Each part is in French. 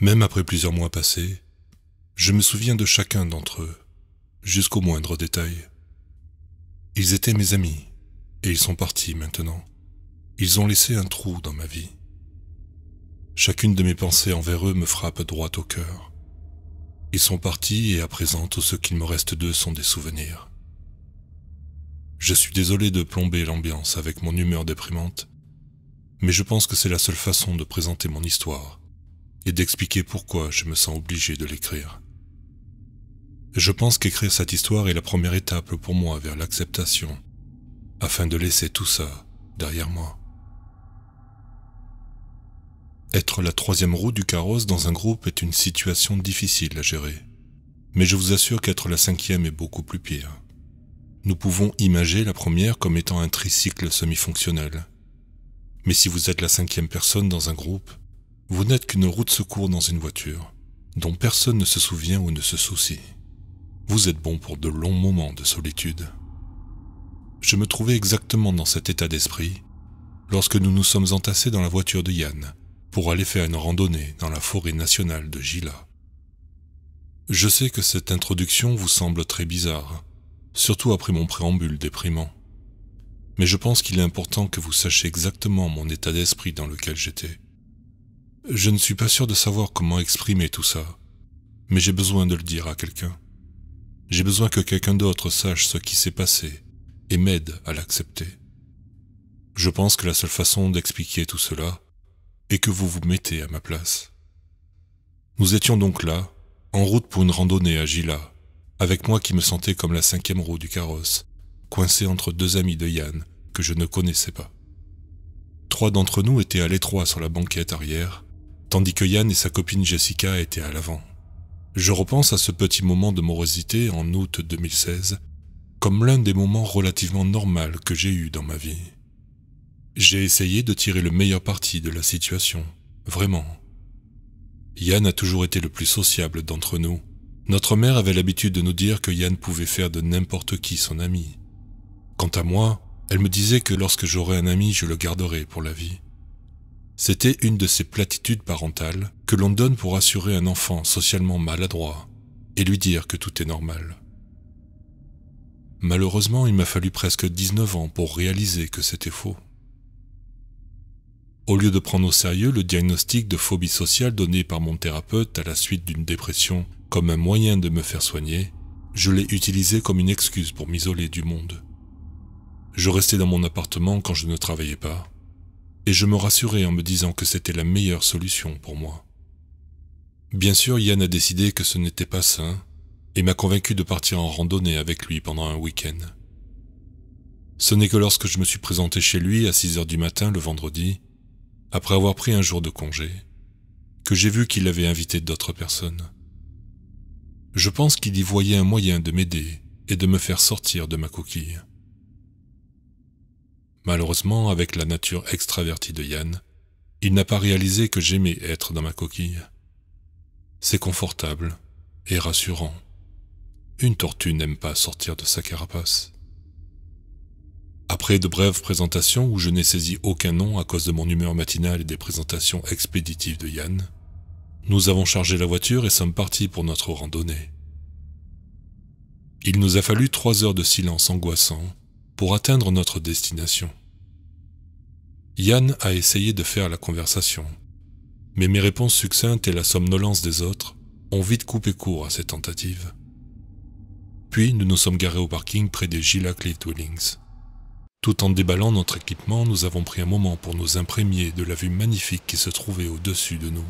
Même après plusieurs mois passés, je me souviens de chacun d'entre eux, jusqu'au moindre détail. Ils étaient mes amis, et ils sont partis maintenant. Ils ont laissé un trou dans ma vie. Chacune de mes pensées envers eux me frappe droit au cœur. Ils sont partis et à présent tout ce qu'il me reste d'eux sont des souvenirs. Je suis désolé de plomber l'ambiance avec mon humeur déprimante, mais je pense que c'est la seule façon de présenter mon histoire et d'expliquer pourquoi je me sens obligé de l'écrire. Je pense qu'écrire cette histoire est la première étape pour moi vers l'acceptation, afin de laisser tout ça derrière moi. Être la troisième roue du carrosse dans un groupe est une situation difficile à gérer, mais je vous assure qu'être la cinquième est beaucoup plus pire. Nous pouvons imager la première comme étant un tricycle semi-fonctionnel. Mais si vous êtes la cinquième personne dans un groupe, vous n'êtes qu'une roue de secours dans une voiture, dont personne ne se souvient ou ne se soucie. Vous êtes bon pour de longs moments de solitude. Je me trouvais exactement dans cet état d'esprit lorsque nous nous sommes entassés dans la voiture de Yann pour aller faire une randonnée dans la forêt nationale de Gila. Je sais que cette introduction vous semble très bizarre, surtout après mon préambule déprimant. Mais je pense qu'il est important que vous sachiez exactement mon état d'esprit dans lequel j'étais. Je ne suis pas sûr de savoir comment exprimer tout ça, mais j'ai besoin de le dire à quelqu'un. J'ai besoin que quelqu'un d'autre sache ce qui s'est passé et m'aide à l'accepter. Je pense que la seule façon d'expliquer tout cela est que vous vous mettez à ma place. Nous étions donc là, en route pour une randonnée à Gila, avec moi qui me sentais comme la cinquième roue du carrosse, coincé entre deux amis de Yann que je ne connaissais pas. 3 d'entre nous étaient à l'étroit sur la banquette arrière, tandis que Yann et sa copine Jessica étaient à l'avant. Je repense à ce petit moment de morosité en août 2016 comme l'un des moments relativement normaux que j'ai eu dans ma vie. J'ai essayé de tirer le meilleur parti de la situation, vraiment. Yann a toujours été le plus sociable d'entre nous. Notre mère avait l'habitude de nous dire que Yann pouvait faire de n'importe qui son ami. Quant à moi, elle me disait que lorsque j'aurais un ami, je le garderais pour la vie. C'était une de ces platitudes parentales que l'on donne pour assurer un enfant socialement maladroit et lui dire que tout est normal. Malheureusement, il m'a fallu presque 19 ans pour réaliser que c'était faux. Au lieu de prendre au sérieux le diagnostic de phobie sociale donné par mon thérapeute à la suite d'une dépression comme un moyen de me faire soigner, je l'ai utilisé comme une excuse pour m'isoler du monde. Je restais dans mon appartement quand je ne travaillais pas, et je me rassurais en me disant que c'était la meilleure solution pour moi. Bien sûr, Yann a décidé que ce n'était pas sain, et m'a convaincu de partir en randonnée avec lui pendant un week-end. Ce n'est que lorsque je me suis présenté chez lui à 6 heures du matin le vendredi, après avoir pris un jour de congé, que j'ai vu qu'il avait invité d'autres personnes. Je pense qu'il y voyait un moyen de m'aider et de me faire sortir de ma coquille. Malheureusement, avec la nature extravertie de Yann, il n'a pas réalisé que j'aimais être dans ma coquille. C'est confortable et rassurant. Une tortue n'aime pas sortir de sa carapace. Après de brèves présentations où je n'ai saisi aucun nom à cause de mon humeur matinale et des présentations expéditives de Yann, nous avons chargé la voiture et sommes partis pour notre randonnée. Il nous a fallu 3 heures de silence angoissant pour atteindre notre destination. Yann a essayé de faire la conversation, mais mes réponses succinctes et la somnolence des autres ont vite coupé court à ces tentatives. Puis nous nous sommes garés au parking près des Gila Cliff Dwellings. Tout en déballant notre équipement, nous avons pris un moment pour nous imprégner de la vue magnifique qui se trouvait au-dessus de nous.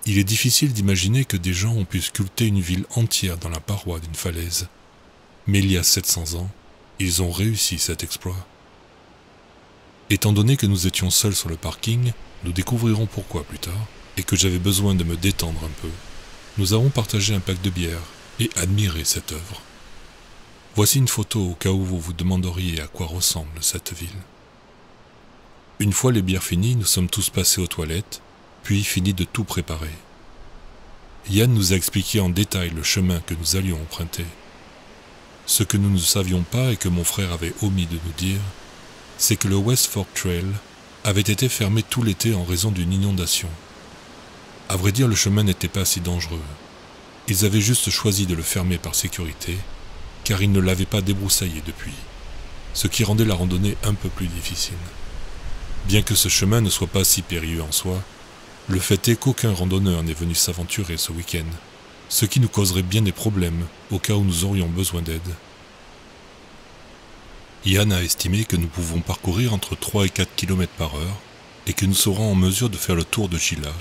Il est difficile d'imaginer que des gens ont pu sculpter une ville entière dans la paroi d'une falaise. Mais il y a 700 ans, ils ont réussi cet exploit. Étant donné que nous étions seuls sur le parking, nous découvrirons pourquoi plus tard, et que j'avais besoin de me détendre un peu. Nous avons partagé un pack de bière et admiré cette œuvre. Voici une photo au cas où vous vous demanderiez à quoi ressemble cette ville. Une fois les bières finies, nous sommes tous passés aux toilettes, puis fini de tout préparer. Yann nous a expliqué en détail le chemin que nous allions emprunter. Ce que nous ne savions pas et que mon frère avait omis de nous dire, c'est que le West Fork Trail avait été fermé tout l'été en raison d'une inondation. À vrai dire, le chemin n'était pas si dangereux. Ils avaient juste choisi de le fermer par sécurité, car ils ne l'avaient pas débroussaillé depuis, ce qui rendait la randonnée un peu plus difficile. Bien que ce chemin ne soit pas si périlleux en soi, le fait est qu'aucun randonneur n'est venu s'aventurer ce week-end, ce qui nous causerait bien des problèmes au cas où nous aurions besoin d'aide. Yann a estimé que nous pouvons parcourir entre 3 et 4 km par heure et que nous serons en mesure de faire le tour de Gila,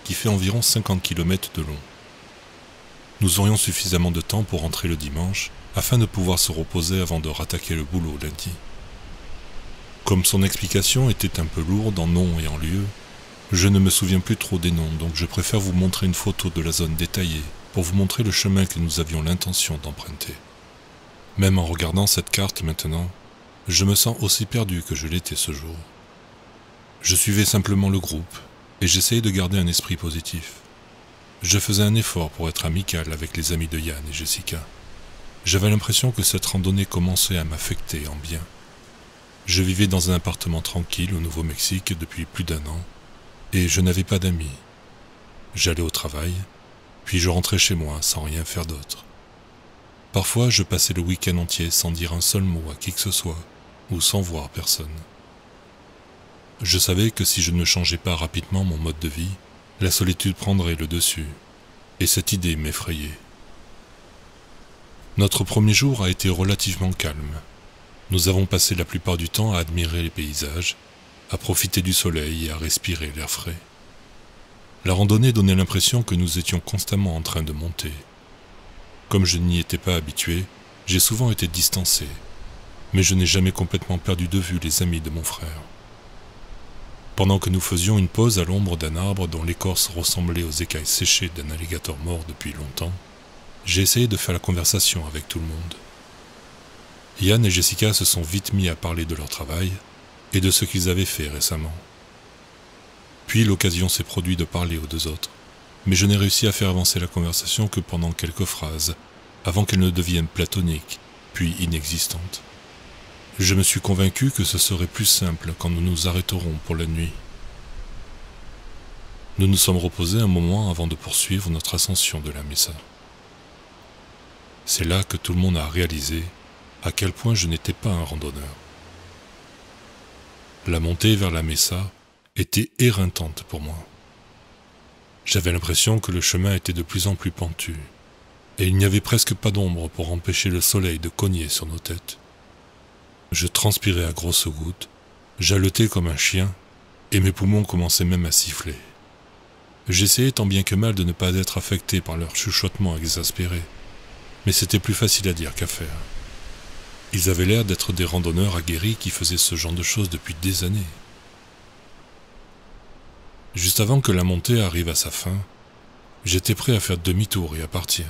qui fait environ 50 km de long. Nous aurions suffisamment de temps pour rentrer le dimanche afin de pouvoir se reposer avant de rattaquer le boulot lundi. Comme son explication était un peu lourde en nom et en lieu, je ne me souviens plus trop des noms, donc je préfère vous montrer une photo de la zone détaillée pour vous montrer le chemin que nous avions l'intention d'emprunter. Même en regardant cette carte maintenant, je me sens aussi perdu que je l'étais ce jour. Je suivais simplement le groupe et j'essayais de garder un esprit positif. Je faisais un effort pour être amical avec les amis de Yann et Jessica. J'avais l'impression que cette randonnée commençait à m'affecter en bien. Je vivais dans un appartement tranquille au Nouveau-Mexique depuis plus d'1 an et je n'avais pas d'amis. J'allais au travail, puis je rentrais chez moi sans rien faire d'autre. Parfois, je passais le week-end entier sans dire un seul mot à qui que ce soit ou sans voir personne. Je savais que si je ne changeais pas rapidement mon mode de vie, la solitude prendrait le dessus, et cette idée m'effrayait. Notre premier jour a été relativement calme. Nous avons passé la plupart du temps à admirer les paysages, à profiter du soleil et à respirer l'air frais. La randonnée donnait l'impression que nous étions constamment en train de monter. Comme je n'y étais pas habitué, j'ai souvent été distancé, mais je n'ai jamais complètement perdu de vue les amis de mon frère. Pendant que nous faisions une pause à l'ombre d'un arbre dont l'écorce ressemblait aux écailles séchées d'un alligator mort depuis longtemps, j'ai essayé de faire la conversation avec tout le monde. Yann et Jessica se sont vite mis à parler de leur travail et de ce qu'ils avaient fait récemment. Puis l'occasion s'est produite de parler aux deux autres, mais je n'ai réussi à faire avancer la conversation que pendant quelques phrases, avant qu'elle ne devienne platonique, puis inexistante. Je me suis convaincu que ce serait plus simple quand nous nous arrêterons pour la nuit. Nous nous sommes reposés un moment avant de poursuivre notre ascension de la Mesa. C'est là que tout le monde a réalisé à quel point je n'étais pas un randonneur. La montée vers la Mesa était éreintante pour moi. J'avais l'impression que le chemin était de plus en plus pentu, et il n'y avait presque pas d'ombre pour empêcher le soleil de cogner sur nos têtes. Je transpirais à grosses gouttes, j'haletais comme un chien, et mes poumons commençaient même à siffler. J'essayais tant bien que mal de ne pas être affecté par leur chuchotement exaspéré, mais c'était plus facile à dire qu'à faire. Ils avaient l'air d'être des randonneurs aguerris qui faisaient ce genre de choses depuis des années. Juste avant que la montée arrive à sa fin, j'étais prêt à faire demi-tour et à partir.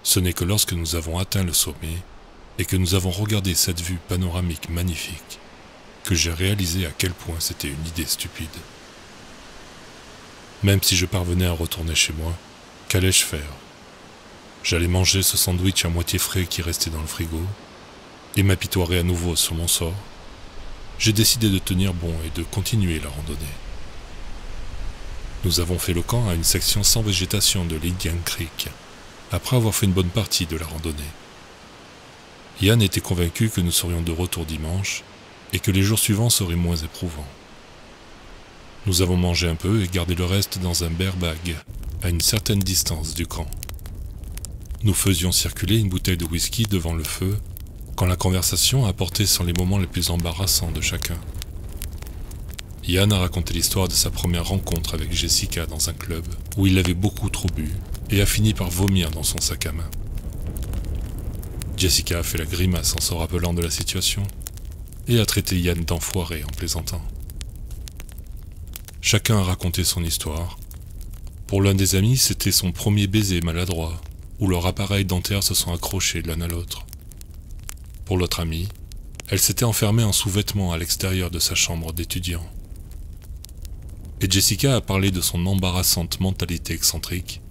Ce n'est que lorsque nous avons atteint le sommet et que nous avons regardé cette vue panoramique magnifique que j'ai réalisé à quel point c'était une idée stupide. Même si je parvenais à retourner chez moi, qu'allais-je faire? J'allais manger ce sandwich à moitié frais qui restait dans le frigo et m'apitoyer à nouveau sur mon sort. J'ai décidé de tenir bon et de continuer la randonnée. Nous avons fait le camp à une section sans végétation de l'Indian Creek, après avoir fait une bonne partie de la randonnée. Yann était convaincu que nous serions de retour dimanche et que les jours suivants seraient moins éprouvants. Nous avons mangé un peu et gardé le reste dans un bear bag, à une certaine distance du camp. Nous faisions circuler une bouteille de whisky devant le feu, quand la conversation a porté sur les moments les plus embarrassants de chacun. Yann a raconté l'histoire de sa première rencontre avec Jessica dans un club, où il avait beaucoup trop bu, et a fini par vomir dans son sac à main. Jessica a fait la grimace en se rappelant de la situation, et a traité Yann d'enfoiré en plaisantant. Chacun a raconté son histoire. Pour l'un des amis, c'était son premier baiser maladroit, où leurs appareils dentaires se sont accrochés l'un à l'autre. Pour l'autre ami, elle s'était enfermée en sous-vêtements à l'extérieur de sa chambre d'étudiant. Et Jessica a parlé de son embarrassante mentalité excentrique,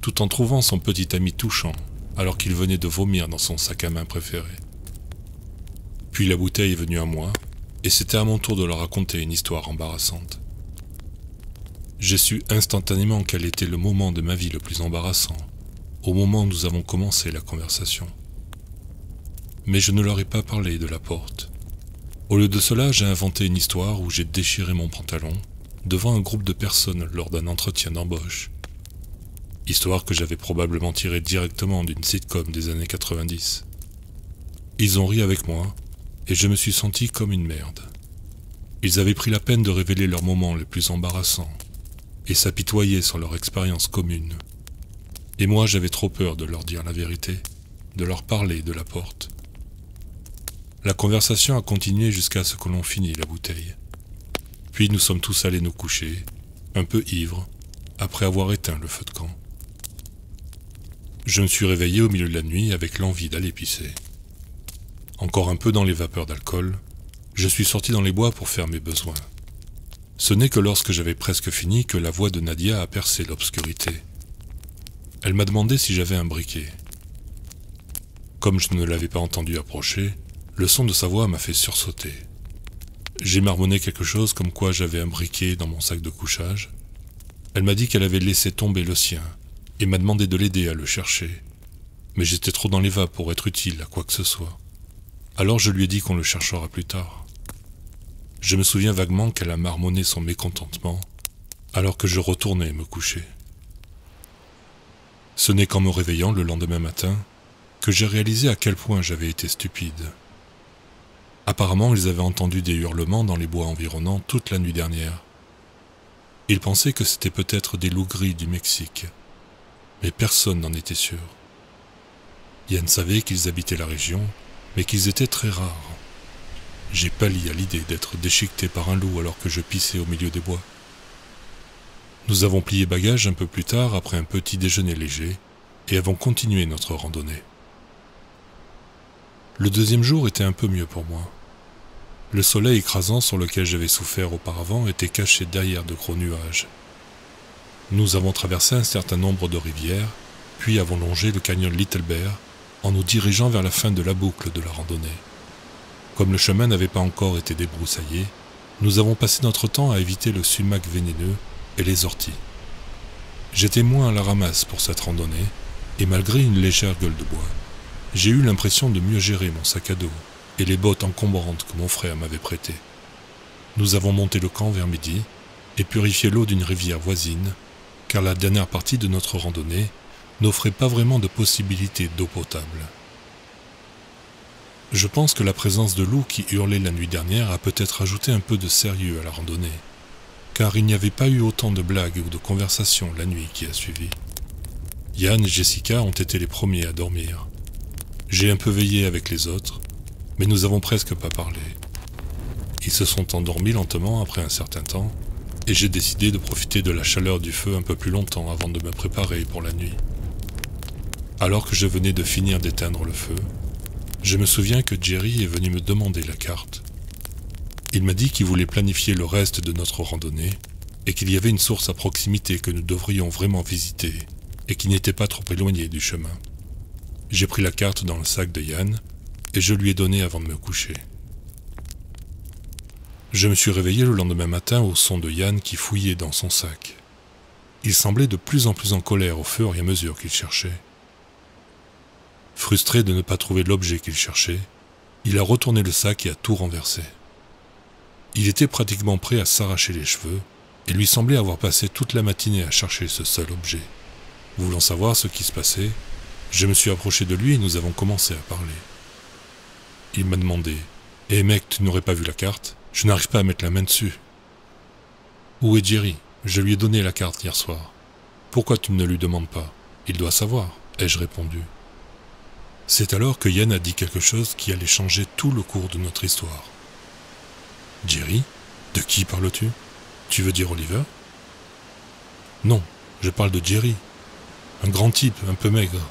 tout en trouvant son petit ami touchant, alors qu'il venait de vomir dans son sac à main préféré. Puis la bouteille est venue à moi, et c'était à mon tour de leur raconter une histoire embarrassante. J'ai su instantanément quel était le moment de ma vie le plus embarrassant, au moment où nous avons commencé la conversation. Mais je ne leur ai pas parlé de la porte. Au lieu de cela, j'ai inventé une histoire où j'ai déchiré mon pantalon devant un groupe de personnes lors d'un entretien d'embauche. Histoire que j'avais probablement tirée directement d'une sitcom des années 90. Ils ont ri avec moi, et je me suis senti comme une merde. Ils avaient pris la peine de révéler leurs moments les plus embarrassants, et s'apitoyer sur leur expérience commune. Et moi j'avais trop peur de leur dire la vérité, de leur parler de la porte. La conversation a continué jusqu'à ce que l'on finisse la bouteille. Puis nous sommes tous allés nous coucher, un peu ivres, après avoir éteint le feu de camp. Je me suis réveillé au milieu de la nuit avec l'envie d'aller pisser. Encore un peu dans les vapeurs d'alcool, je suis sorti dans les bois pour faire mes besoins. Ce n'est que lorsque j'avais presque fini que la voix de Nadia a percé l'obscurité. Elle m'a demandé si j'avais un briquet. Comme je ne l'avais pas entendu approcher, le son de sa voix m'a fait sursauter. J'ai marmonné quelque chose comme quoi j'avais un briquet dans mon sac de couchage. Elle m'a dit qu'elle avait laissé tomber le sien et m'a demandé de l'aider à le chercher. Mais j'étais trop dans les vapes pour être utile à quoi que ce soit. Alors je lui ai dit qu'on le cherchera plus tard. Je me souviens vaguement qu'elle a marmonné son mécontentement alors que je retournais me coucher. Ce n'est qu'en me réveillant le lendemain matin que j'ai réalisé à quel point j'avais été stupide. Apparemment, ils avaient entendu des hurlements dans les bois environnants toute la nuit dernière. Ils pensaient que c'était peut-être des loups gris du Mexique, mais personne n'en était sûr. Yann savait qu'ils habitaient la région, mais qu'ils étaient très rares. J'ai pâli à l'idée d'être déchiqueté par un loup alors que je pissais au milieu des bois. Nous avons plié bagages un peu plus tard après un petit déjeuner léger et avons continué notre randonnée. Le deuxième jour était un peu mieux pour moi. Le soleil écrasant sur lequel j'avais souffert auparavant était caché derrière de gros nuages. Nous avons traversé un certain nombre de rivières, puis avons longé le canyon Little Bear en nous dirigeant vers la fin de la boucle de la randonnée. Comme le chemin n'avait pas encore été débroussaillé, nous avons passé notre temps à éviter le sumac vénéneux et les orties. J'étais moins à la ramasse pour cette randonnée, et malgré une légère gueule de bois, j'ai eu l'impression de mieux gérer mon sac à dos et les bottes encombrantes que mon frère m'avait prêtées. Nous avons monté le camp vers midi et purifié l'eau d'une rivière voisine, car la dernière partie de notre randonnée n'offrait pas vraiment de possibilité d'eau potable. Je pense que la présence de loups qui hurlaient la nuit dernière a peut-être ajouté un peu de sérieux à la randonnée, car il n'y avait pas eu autant de blagues ou de conversations la nuit qui a suivi. Yann et Jessica ont été les premiers à dormir. J'ai un peu veillé avec les autres, mais nous avons presque pas parlé. Ils se sont endormis lentement après un certain temps, et j'ai décidé de profiter de la chaleur du feu un peu plus longtemps avant de me préparer pour la nuit. Alors que je venais de finir d'éteindre le feu, je me souviens que Jerry est venu me demander la carte. Il m'a dit qu'il voulait planifier le reste de notre randonnée, et qu'il y avait une source à proximité que nous devrions vraiment visiter, et qui n'était pas trop éloignée du chemin. J'ai pris la carte dans le sac de Yann, et je lui ai donné avant de me coucher. Je me suis réveillé le lendemain matin au son de Yann qui fouillait dans son sac. Il semblait de plus en plus en colère au fur et à mesure qu'il cherchait. Frustré de ne pas trouver l'objet qu'il cherchait, il a retourné le sac et a tout renversé. Il était pratiquement prêt à s'arracher les cheveux, et lui semblait avoir passé toute la matinée à chercher ce seul objet. Voulant savoir ce qui se passait, je me suis approché de lui et nous avons commencé à parler. Il m'a demandé « Eh mec, tu n'aurais pas vu la carte? Je n'arrive pas à mettre la main dessus. »« Où est Jerry? Je lui ai donné la carte hier soir. »« Pourquoi tu ne lui demandes pas? Il doit savoir, » ai-je répondu. C'est alors que Yann a dit quelque chose qui allait changer tout le cours de notre histoire. « Jerry? De qui parles-tu? Tu veux dire Oliver? »« Non, je parle de Jerry. Un grand type, un peu maigre. »«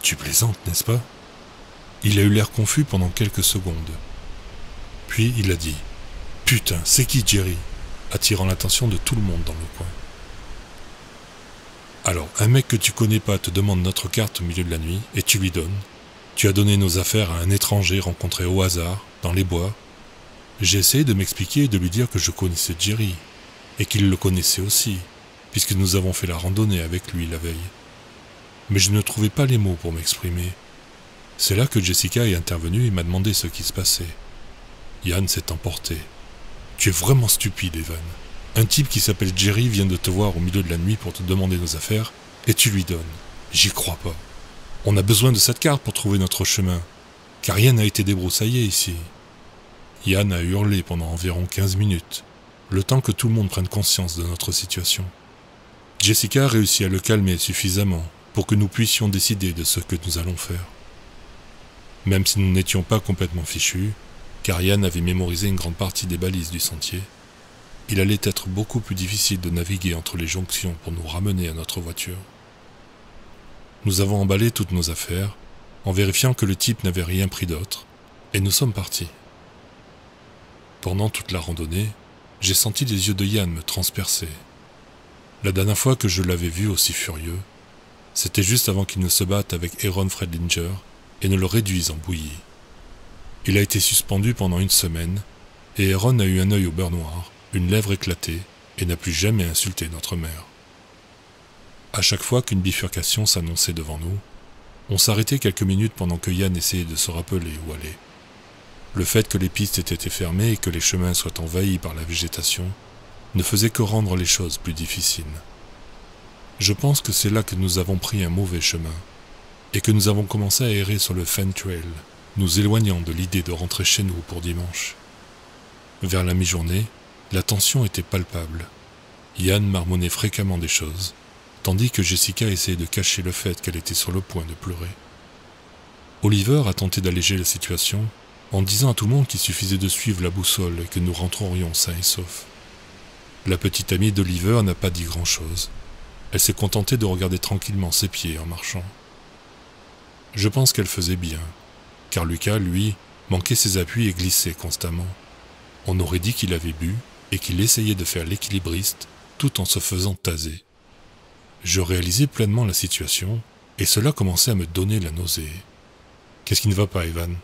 Tu plaisantes, n'est-ce pas ?» Il a eu l'air confus pendant quelques secondes. Puis il a dit « Putain, c'est qui Jerry ?» attirant l'attention de tout le monde dans le coin. Alors, un mec que tu connais pas te demande notre carte au milieu de la nuit et tu lui donnes. Tu as donné nos affaires à un étranger rencontré au hasard, dans les bois. J'ai essayé de m'expliquer et de lui dire que je connaissais Jerry. et qu'il le connaissait aussi, puisque nous avons fait la randonnée avec lui la veille. Mais je ne trouvais pas les mots pour m'exprimer. C'est là que Jessica est intervenue et m'a demandé ce qui se passait. Yann s'est emporté. « Tu es vraiment stupide, Evan. Un type qui s'appelle Jerry vient de te voir au milieu de la nuit pour te demander nos affaires, et tu lui donnes. J'y crois pas. On a besoin de cette carte pour trouver notre chemin, car rien n'a été débroussaillé ici. » Yann a hurlé pendant environ 15 minutes, le temps que tout le monde prenne conscience de notre situation. Jessica a réussi à le calmer suffisamment pour que nous puissions décider de ce que nous allons faire. Même si nous n'étions pas complètement fichus, car Yann avait mémorisé une grande partie des balises du sentier, il allait être beaucoup plus difficile de naviguer entre les jonctions pour nous ramener à notre voiture. Nous avons emballé toutes nos affaires, en vérifiant que le type n'avait rien pris d'autre, et nous sommes partis. Pendant toute la randonnée, j'ai senti les yeux de Yann me transpercer. La dernière fois que je l'avais vu aussi furieux, c'était juste avant qu'il ne se batte avec Aaron Fredlinger et ne le réduise en bouillie. Il a été suspendu pendant 1 semaine, et Aaron a eu un œil au beurre noir, une lèvre éclatée, et n'a plus jamais insulté notre mère. À chaque fois qu'une bifurcation s'annonçait devant nous, on s'arrêtait quelques minutes pendant que Yann essayait de se rappeler où aller. Le fait que les pistes aient été fermées et que les chemins soient envahis par la végétation ne faisait que rendre les choses plus difficiles. Je pense que c'est là que nous avons pris un mauvais chemin, et que nous avons commencé à errer sur le Fen Trail, nous éloignant de l'idée de rentrer chez nous pour dimanche. Vers la mi-journée, la tension était palpable. Yann marmonnait fréquemment des choses, tandis que Jessica essayait de cacher le fait qu'elle était sur le point de pleurer. Oliver a tenté d'alléger la situation en disant à tout le monde qu'il suffisait de suivre la boussole et que nous rentrerions sains et saufs. La petite amie d'Oliver n'a pas dit grand-chose. Elle s'est contentée de regarder tranquillement ses pieds en marchant. Je pense qu'elle faisait bien, car Lucas, lui, manquait ses appuis et glissait constamment. On aurait dit qu'il avait bu et qu'il essayait de faire l'équilibriste tout en se faisant taser. Je réalisais pleinement la situation et cela commençait à me donner la nausée. « Qu'est-ce qui ne va pas, Evan ?»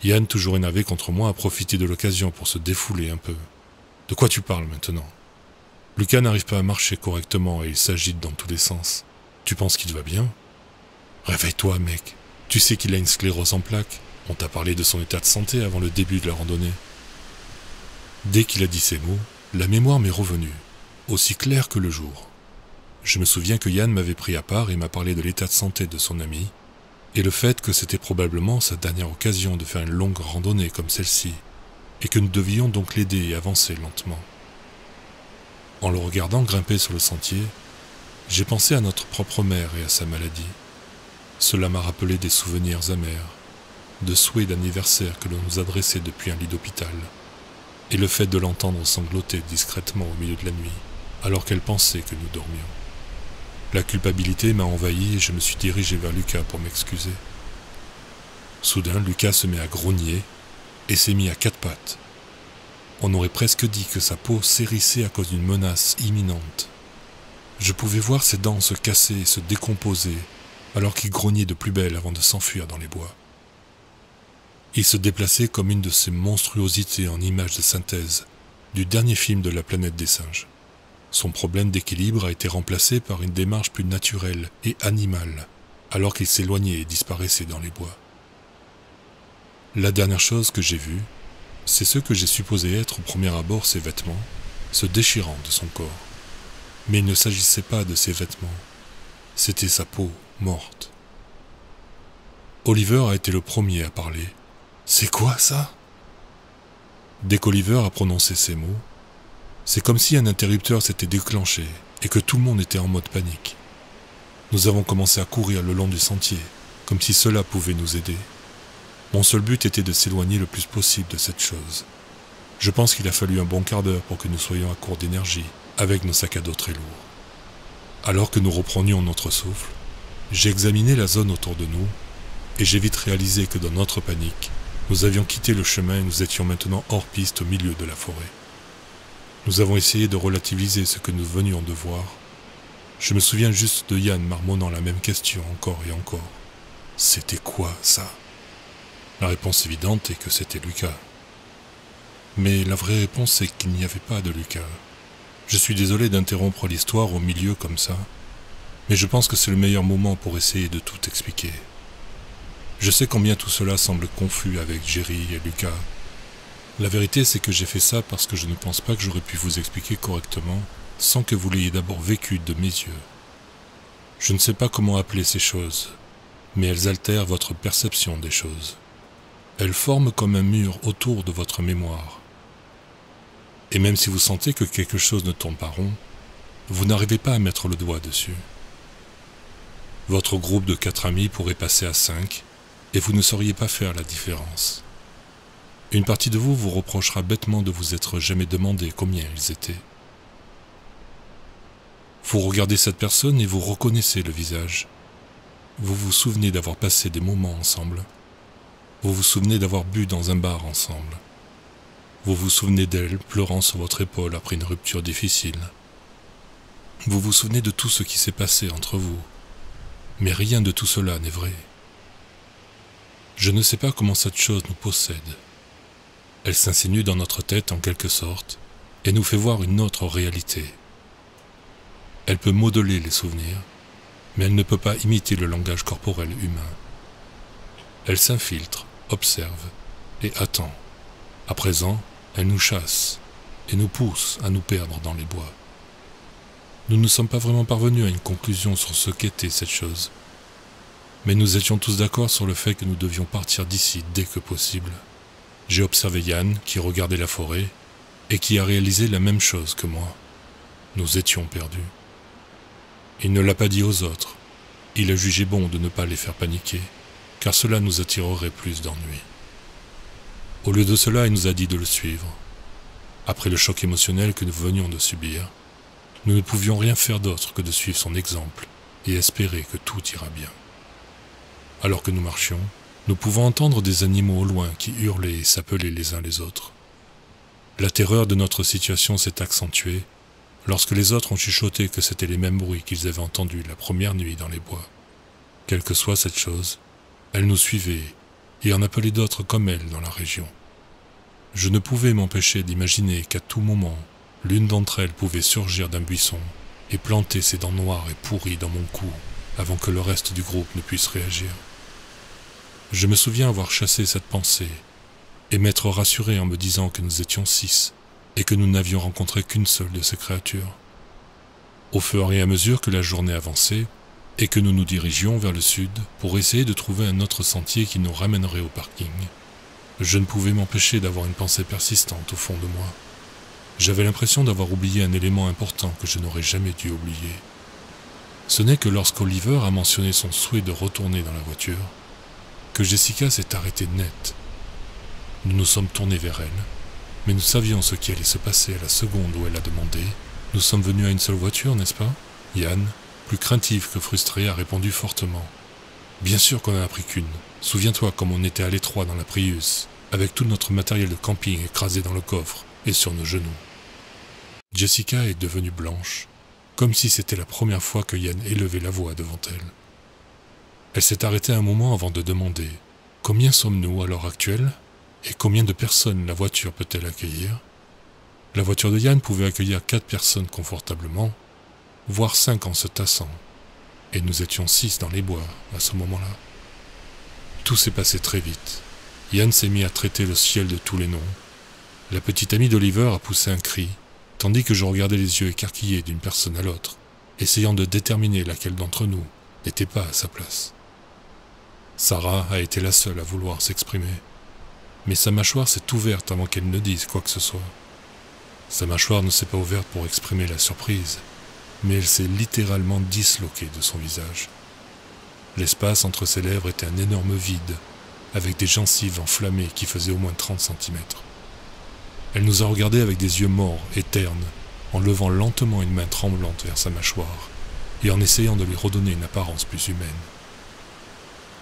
Yann, toujours énervé contre moi, a profité de l'occasion pour se défouler un peu. « De quoi tu parles maintenant ?» Lucas n'arrive pas à marcher correctement et il s'agite dans tous les sens. « Tu penses qu'il va bien ?»« Réveille-toi, mec. Tu sais qu'il a une sclérose en plaques. On t'a parlé de son état de santé avant le début de la randonnée. » Dès qu'il a dit ces mots, la mémoire m'est revenue, aussi claire que le jour. Je me souviens que Yann m'avait pris à part et m'a parlé de l'état de santé de son ami, et le fait que c'était probablement sa dernière occasion de faire une longue randonnée comme celle-ci, et que nous devions donc l'aider et avancer lentement. En le regardant grimper sur le sentier, j'ai pensé à notre propre mère et à sa maladie. Cela m'a rappelé des souvenirs amers, de souhaits d'anniversaire que l'on nous adressait depuis un lit d'hôpital, et le fait de l'entendre sangloter discrètement au milieu de la nuit, alors qu'elle pensait que nous dormions. La culpabilité m'a envahi et je me suis dirigé vers Lucas pour m'excuser. Soudain, Lucas se met à grogner et s'est mis à 4 pattes. On aurait presque dit que sa peau s'hérissait à cause d'une menace imminente. Je pouvais voir ses dents se casser et se décomposer alors qu'il grognait de plus belle avant de s'enfuir dans les bois. Il se déplaçait comme une de ces monstruosités en images de synthèse du dernier film de la planète des singes. Son problème d'équilibre a été remplacé par une démarche plus naturelle et animale, alors qu'il s'éloignait et disparaissait dans les bois. La dernière chose que j'ai vue, c'est ce que j'ai supposé être au premier abord ses vêtements, se déchirant de son corps. Mais il ne s'agissait pas de ses vêtements, c'était sa peau morte. Oliver a été le premier à parler. « C'est quoi ça ?» Dès qu'Oliver a prononcé ces mots, c'est comme si un interrupteur s'était déclenché et que tout le monde était en mode panique. Nous avons commencé à courir le long du sentier, comme si cela pouvait nous aider. Mon seul but était de s'éloigner le plus possible de cette chose. Je pense qu'il a fallu un bon quart d'heure pour que nous soyons à court d'énergie, avec nos sacs à dos très lourds. Alors que nous reprenions notre souffle, j'ai examiné la zone autour de nous, et j'ai vite réalisé que dans notre panique, nous avions quitté le chemin et nous étions maintenant hors piste au milieu de la forêt. Nous avons essayé de relativiser ce que nous venions de voir. Je me souviens juste de Yann marmonnant la même question encore et encore. C'était quoi ça? La réponse évidente est que c'était Lucas. Mais la vraie réponse est qu'il n'y avait pas de Lucas. Je suis désolé d'interrompre l'histoire au milieu comme ça, mais je pense que c'est le meilleur moment pour essayer de tout expliquer. Je sais combien tout cela semble confus avec Jerry et Lucas. La vérité, c'est que j'ai fait ça parce que je ne pense pas que j'aurais pu vous expliquer correctement sans que vous l'ayez d'abord vécu de mes yeux. Je ne sais pas comment appeler ces choses, mais elles altèrent votre perception des choses. Elles forment comme un mur autour de votre mémoire. Et même si vous sentez que quelque chose ne tourne pas rond, vous n'arrivez pas à mettre le doigt dessus. Votre groupe de 4 amis pourrait passer à 5, et vous ne sauriez pas faire la différence. Une partie de vous vous reprochera bêtement de vous être jamais demandé combien ils étaient. Vous regardez cette personne et vous reconnaissez le visage. Vous vous souvenez d'avoir passé des moments ensemble. Vous vous souvenez d'avoir bu dans un bar ensemble. Vous vous souvenez d'elle pleurant sur votre épaule après une rupture difficile. Vous vous souvenez de tout ce qui s'est passé entre vous. Mais rien de tout cela n'est vrai. Je ne sais pas comment cette chose nous possède. Elle s'insinue dans notre tête en quelque sorte et nous fait voir une autre réalité. Elle peut modeler les souvenirs, mais elle ne peut pas imiter le langage corporel humain. Elle s'infiltre, observe et attend. À présent, elle nous chasse et nous pousse à nous perdre dans les bois. Nous ne sommes pas vraiment parvenus à une conclusion sur ce qu'était cette chose. Mais nous étions tous d'accord sur le fait que nous devions partir d'ici dès que possible. J'ai observé Yann, qui regardait la forêt, et qui a réalisé la même chose que moi. Nous étions perdus. Il ne l'a pas dit aux autres. Il a jugé bon de ne pas les faire paniquer, car cela nous attirerait plus d'ennuis. Au lieu de cela, il nous a dit de le suivre. Après le choc émotionnel que nous venions de subir, nous ne pouvions rien faire d'autre que de suivre son exemple et espérer que tout ira bien. Alors que nous marchions, nous pouvons entendre des animaux au loin qui hurlaient et s'appelaient les uns les autres. La terreur de notre situation s'est accentuée lorsque les autres ont chuchoté que c'étaient les mêmes bruits qu'ils avaient entendus la première nuit dans les bois. Quelle que soit cette chose, elle nous suivait et en appelait d'autres comme elle dans la région. Je ne pouvais m'empêcher d'imaginer qu'à tout moment, l'une d'entre elles pouvait surgir d'un buisson et planter ses dents noires et pourries dans mon cou avant que le reste du groupe ne puisse réagir. Je me souviens avoir chassé cette pensée et m'être rassuré en me disant que nous étions 6 et que nous n'avions rencontré qu'une seule de ces créatures. Au fur et à mesure que la journée avançait et que nous nous dirigions vers le sud pour essayer de trouver un autre sentier qui nous ramènerait au parking, je ne pouvais m'empêcher d'avoir une pensée persistante au fond de moi. J'avais l'impression d'avoir oublié un élément important que je n'aurais jamais dû oublier. Ce n'est que lorsqu'Oliver a mentionné son souhait de retourner dans la voiture que Jessica s'est arrêtée net. Nous nous sommes tournés vers elle, mais nous savions ce qui allait se passer à la seconde où elle a demandé « Nous sommes venus à une seule voiture, n'est-ce pas ?» Yann, plus craintif que frustré, a répondu fortement « Bien sûr qu'on n'en a pris qu'une. Souviens-toi comme on était à l'étroit dans la Prius, avec tout notre matériel de camping écrasé dans le coffre et sur nos genoux. » Jessica est devenue blanche, comme si c'était la première fois que Yann élevait la voix devant elle. Elle s'est arrêtée un moment avant de demander « Combien sommes-nous à l'heure actuelle et combien de personnes la voiture peut-elle accueillir ?» La voiture de Yann pouvait accueillir 4 personnes confortablement, voire 5 en se tassant, et nous étions 6 dans les bois à ce moment-là. Tout s'est passé très vite. Yann s'est mis à traiter le ciel de tous les noms. La petite amie d'Oliver a poussé un cri, tandis que je regardais les yeux écarquillés d'une personne à l'autre, essayant de déterminer laquelle d'entre nous n'était pas à sa place. Sarah a été la seule à vouloir s'exprimer, mais sa mâchoire s'est ouverte avant qu'elle ne dise quoi que ce soit. Sa mâchoire ne s'est pas ouverte pour exprimer la surprise, mais elle s'est littéralement disloquée de son visage. L'espace entre ses lèvres était un énorme vide, avec des gencives enflammées qui faisaient au moins 30 cm. Elle nous a regardés avec des yeux morts et ternes, en levant lentement une main tremblante vers sa mâchoire, et en essayant de lui redonner une apparence plus humaine.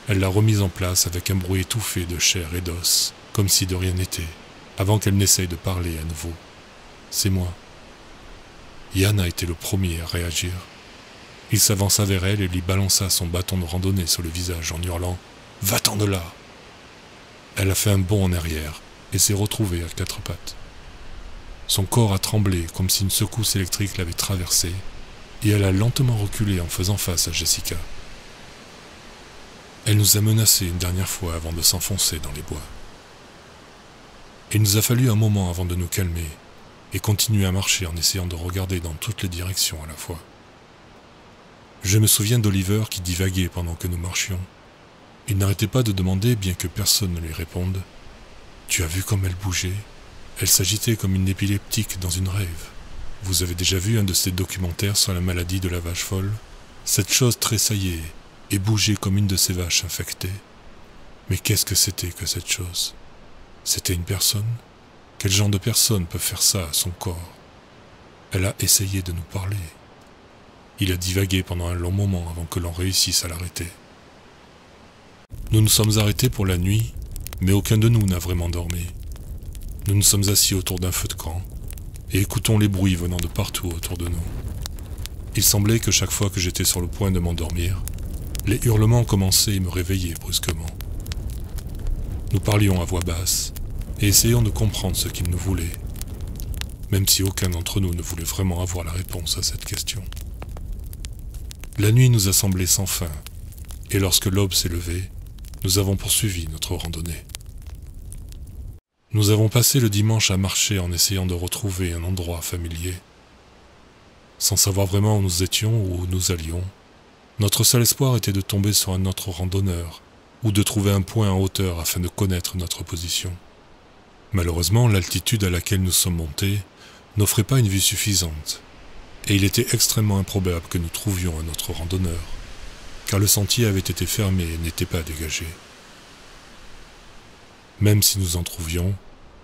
Elle l'a remise en place avec un bruit étouffé de chair et d'os, comme si de rien n'était, avant qu'elle n'essaye de parler à nouveau. C'est moi. Yann a été le premier à réagir. Il s'avança vers elle et lui balança son bâton de randonnée sur le visage en hurlant « Va-t'en de là !» Elle a fait un bond en arrière et s'est retrouvée à 4 pattes. Son corps a tremblé comme si une secousse électrique l'avait traversée, et elle a lentement reculé en faisant face à Jessica. Elle nous a menacés une dernière fois avant de s'enfoncer dans les bois. Il nous a fallu un moment avant de nous calmer et continuer à marcher en essayant de regarder dans toutes les directions à la fois. Je me souviens d'Oliver qui divaguait pendant que nous marchions. Il n'arrêtait pas de demander, bien que personne ne lui réponde. « Tu as vu comme elle bougeait ? Elle s'agitait comme une épileptique dans une rêve. Vous avez déjà vu un de ces documentaires sur la maladie de la vache folle ? Cette chose tressaillait et bougeait comme une de ces vaches infectées. Mais qu'est-ce que c'était que cette chose ? C'était une personne ? Quel genre de personne peut faire ça à son corps ? Elle a essayé de nous parler. Il a divagué pendant un long moment avant que l'on réussisse à l'arrêter. Nous nous sommes arrêtés pour la nuit, mais aucun de nous n'a vraiment dormi. Nous nous sommes assis autour d'un feu de camp et écoutons les bruits venant de partout autour de nous. Il semblait que chaque fois que j'étais sur le point de m'endormir, les hurlements commençaient et me réveillaient brusquement. Nous parlions à voix basse et essayions de comprendre ce qu'ils nous voulaient, même si aucun d'entre nous ne voulait vraiment avoir la réponse à cette question. La nuit nous a semblé sans fin, et lorsque l'aube s'est levée, nous avons poursuivi notre randonnée. Nous avons passé le dimanche à marcher en essayant de retrouver un endroit familier. Sans savoir vraiment où nous étions ou où nous allions, notre seul espoir était de tomber sur un autre randonneur ou de trouver un point en hauteur afin de connaître notre position. Malheureusement, l'altitude à laquelle nous sommes montés n'offrait pas une vue suffisante, et il était extrêmement improbable que nous trouvions un autre randonneur, car le sentier avait été fermé et n'était pas dégagé. Même si nous en trouvions,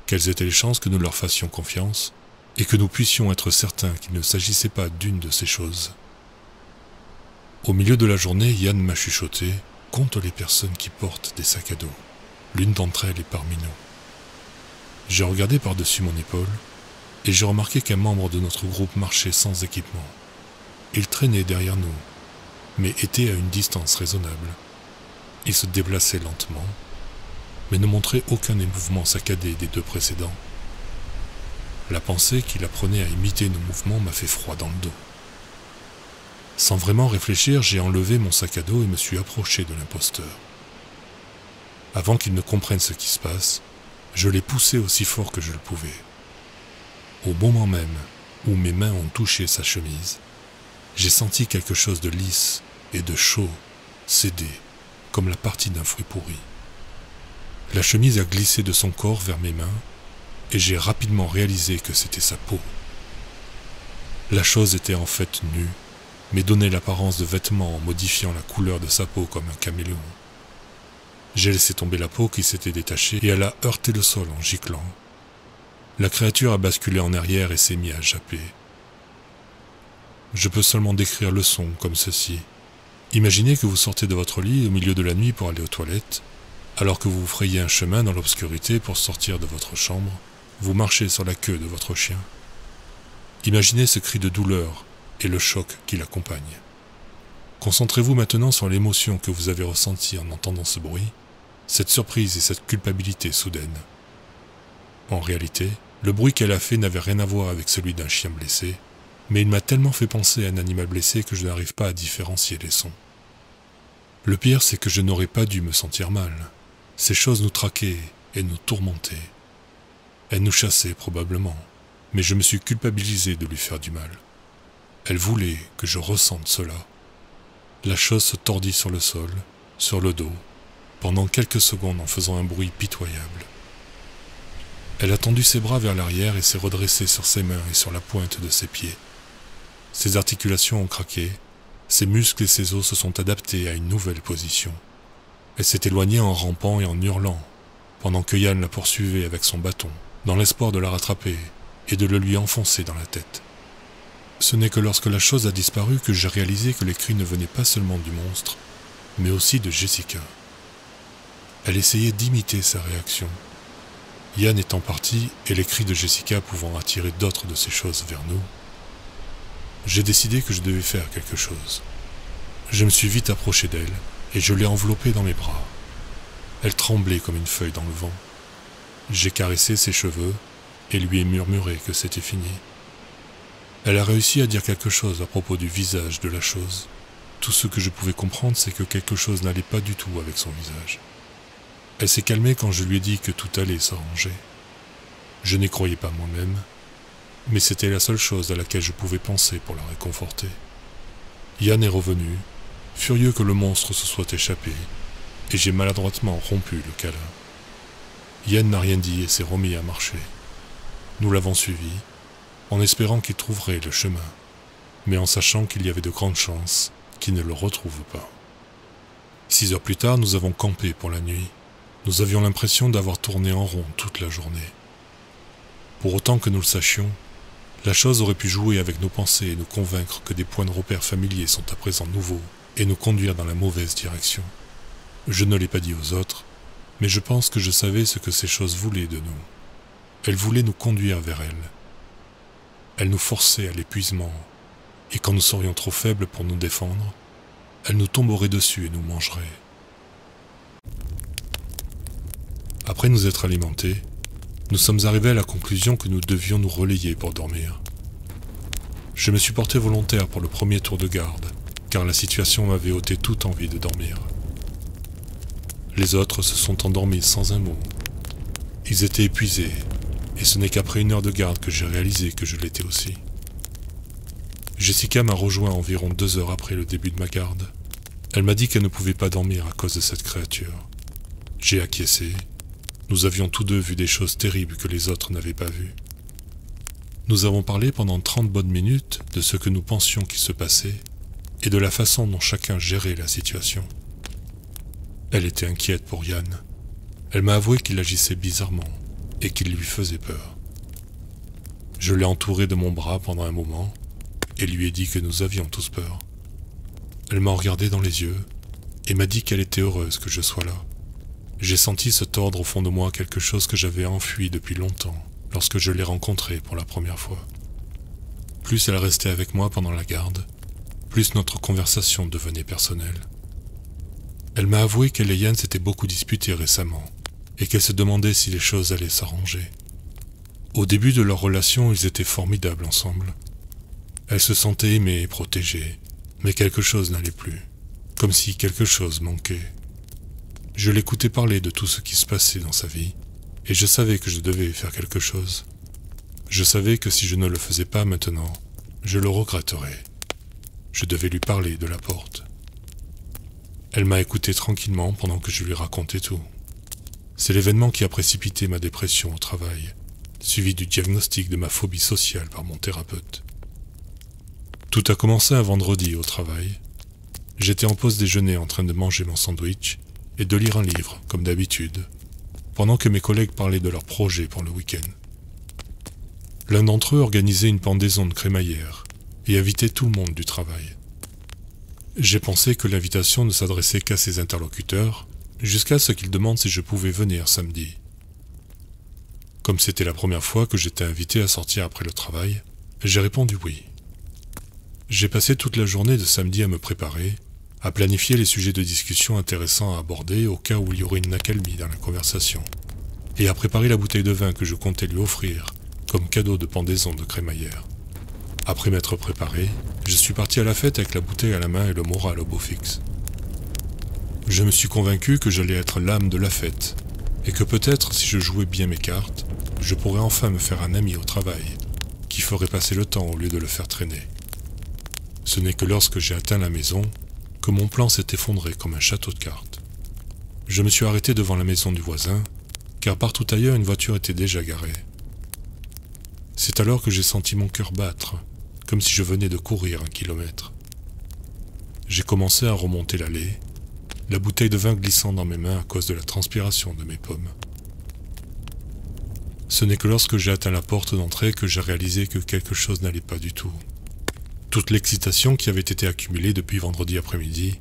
quelles étaient les chances que nous leur fassions confiance et que nous puissions être certains qu'il ne s'agissait pas d'une de ces choses ? Au milieu de la journée, Yann m'a chuchoté « Compte les personnes qui portent des sacs à dos. L'une d'entre elles est parmi nous. » J'ai regardé par-dessus mon épaule et j'ai remarqué qu'un membre de notre groupe marchait sans équipement. Il traînait derrière nous, mais était à une distance raisonnable. Il se déplaçait lentement, mais ne montrait aucun des mouvements saccadés des deux précédents. La pensée qu'il apprenait à imiter nos mouvements m'a fait froid dans le dos. Sans vraiment réfléchir, j'ai enlevé mon sac à dos et me suis approché de l'imposteur. Avant qu'il ne comprenne ce qui se passe, je l'ai poussé aussi fort que je le pouvais. Au moment même où mes mains ont touché sa chemise, j'ai senti quelque chose de lisse et de chaud céder, comme la partie d'un fruit pourri. La chemise a glissé de son corps vers mes mains, et j'ai rapidement réalisé que c'était sa peau. La chose était en fait nue, mais donnait l'apparence de vêtements en modifiant la couleur de sa peau comme un caméléon. J'ai laissé tomber la peau qui s'était détachée et elle a heurté le sol en giclant. La créature a basculé en arrière et s'est mise à japper. Je peux seulement décrire le son comme ceci. Imaginez que vous sortez de votre lit au milieu de la nuit pour aller aux toilettes, alors que vous vous frayez un chemin dans l'obscurité pour sortir de votre chambre, vous marchez sur la queue de votre chien. Imaginez ce cri de douleur et le choc qui l'accompagne. Concentrez-vous maintenant sur l'émotion que vous avez ressentie en entendant ce bruit, cette surprise et cette culpabilité soudaine. En réalité, le bruit qu'elle a fait n'avait rien à voir avec celui d'un chien blessé, mais il m'a tellement fait penser à un animal blessé que je n'arrive pas à différencier les sons. Le pire, c'est que je n'aurais pas dû me sentir mal. Ces choses nous traquaient et nous tourmentaient. Elles nous chassaient probablement, mais je me suis culpabilisé de lui faire du mal. Elle voulait que je ressente cela. La chose se tordit sur le sol, sur le dos, pendant quelques secondes en faisant un bruit pitoyable. Elle a tendu ses bras vers l'arrière et s'est redressée sur ses mains et sur la pointe de ses pieds. Ses articulations ont craqué, ses muscles et ses os se sont adaptés à une nouvelle position. Elle s'est éloignée en rampant et en hurlant, pendant que Yann la poursuivait avec son bâton, dans l'espoir de la rattraper et de le lui enfoncer dans la tête. Ce n'est que lorsque la chose a disparu que j'ai réalisé que les cris ne venaient pas seulement du monstre, mais aussi de Jessica. Elle essayait d'imiter sa réaction. Yann étant parti et les cris de Jessica pouvant attirer d'autres de ces choses vers nous, j'ai décidé que je devais faire quelque chose. Je me suis vite approché d'elle et je l'ai enveloppée dans mes bras. Elle tremblait comme une feuille dans le vent. J'ai caressé ses cheveux et lui ai murmuré que c'était fini. Elle a réussi à dire quelque chose à propos du visage de la chose. Tout ce que je pouvais comprendre, c'est que quelque chose n'allait pas du tout avec son visage. Elle s'est calmée quand je lui ai dit que tout allait s'arranger. Je n'y croyais pas moi-même, mais c'était la seule chose à laquelle je pouvais penser pour la réconforter. Yann est revenu, furieux que le monstre se soit échappé, et j'ai maladroitement rompu le câlin. Yann n'a rien dit et s'est remis à marcher. Nous l'avons suivi, en espérant qu'il trouverait le chemin, mais en sachant qu'il y avait de grandes chances qu'il ne le retrouve pas. 6 heures plus tard, nous avons campé pour la nuit. Nous avions l'impression d'avoir tourné en rond toute la journée. Pour autant que nous le sachions, la chose aurait pu jouer avec nos pensées et nous convaincre que des points de repère familiers sont à présent nouveaux et nous conduire dans la mauvaise direction. Je ne l'ai pas dit aux autres, mais je pense que je savais ce que ces choses voulaient de nous. Elles voulaient nous conduire vers elles. Elles nous forçaient à l'épuisement, et quand nous serions trop faibles pour nous défendre, elles nous tomberaient dessus et nous mangeraient. Après nous être alimentés, nous sommes arrivés à la conclusion que nous devions nous relayer pour dormir. Je me suis porté volontaire pour le premier tour de garde, car la situation m'avait ôté toute envie de dormir. Les autres se sont endormis sans un mot. Ils étaient épuisés, et ce n'est qu'après 1 heure de garde que j'ai réalisé que je l'étais aussi. Jessica m'a rejoint environ 2 heures après le début de ma garde. Elle m'a dit qu'elle ne pouvait pas dormir à cause de cette créature. J'ai acquiescé. Nous avions tous deux vu des choses terribles que les autres n'avaient pas vues. Nous avons parlé pendant 30 bonnes minutes de ce que nous pensions qui se passait et de la façon dont chacun gérait la situation. Elle était inquiète pour Yann. Elle m'a avoué qu'il agissait bizarrement et qu'il lui faisait peur. Je l'ai entouré de mon bras pendant un moment et lui ai dit que nous avions tous peur. Elle m'a regardé dans les yeux et m'a dit qu'elle était heureuse que je sois là. J'ai senti se tordre au fond de moi quelque chose que j'avais enfui depuis longtemps lorsque je l'ai rencontrée pour la première fois. Plus elle restait avec moi pendant la garde, plus notre conversation devenait personnelle. Elle m'a avoué qu'elle et Yann s'étaient beaucoup disputés récemment et qu'elle se demandait si les choses allaient s'arranger. Au début de leur relation, ils étaient formidables ensemble. Elle se sentait aimée et protégée, mais quelque chose n'allait plus, comme si quelque chose manquait. Je l'écoutais parler de tout ce qui se passait dans sa vie, et je savais que je devais faire quelque chose. Je savais que si je ne le faisais pas maintenant, je le regretterais. Je devais lui parler de la porte. Elle m'a écouté tranquillement pendant que je lui racontais tout. C'est l'événement qui a précipité ma dépression au travail, suivi du diagnostic de ma phobie sociale par mon thérapeute. Tout a commencé un vendredi au travail. J'étais en pause déjeuner en train de manger mon sandwich et de lire un livre, comme d'habitude, pendant que mes collègues parlaient de leurs projets pour le week-end. L'un d'entre eux organisait une pendaison de crémaillère et invitait tout le monde du travail. J'ai pensé que l'invitation ne s'adressait qu'à ses interlocuteurs, jusqu'à ce qu'ils demandent si je pouvais venir samedi. Comme c'était la première fois que j'étais invité à sortir après le travail, j'ai répondu oui. J'ai passé toute la journée de samedi à me préparer, à planifier les sujets de discussion intéressants à aborder au cas où il y aurait une accalmie dans la conversation, et à préparer la bouteille de vin que je comptais lui offrir comme cadeau de pendaison de crémaillère. Après m'être préparé, je suis parti à la fête avec la bouteille à la main et le moral au beau fixe. Je me suis convaincu que j'allais être l'âme de la fête, et que peut-être si je jouais bien mes cartes, je pourrais enfin me faire un ami au travail, qui ferait passer le temps au lieu de le faire traîner. Ce n'est que lorsque j'ai atteint la maison que mon plan s'est effondré comme un château de cartes. Je me suis arrêté devant la maison du voisin, car partout ailleurs une voiture était déjà garée. C'est alors que j'ai senti mon cœur battre, comme si je venais de courir 1 kilomètre. J'ai commencé à remonter l'allée, la bouteille de vin glissant dans mes mains à cause de la transpiration de mes pommes. Ce n'est que lorsque j'ai atteint la porte d'entrée que j'ai réalisé que quelque chose n'allait pas du tout. Toute l'excitation qui avait été accumulée depuis vendredi après-midi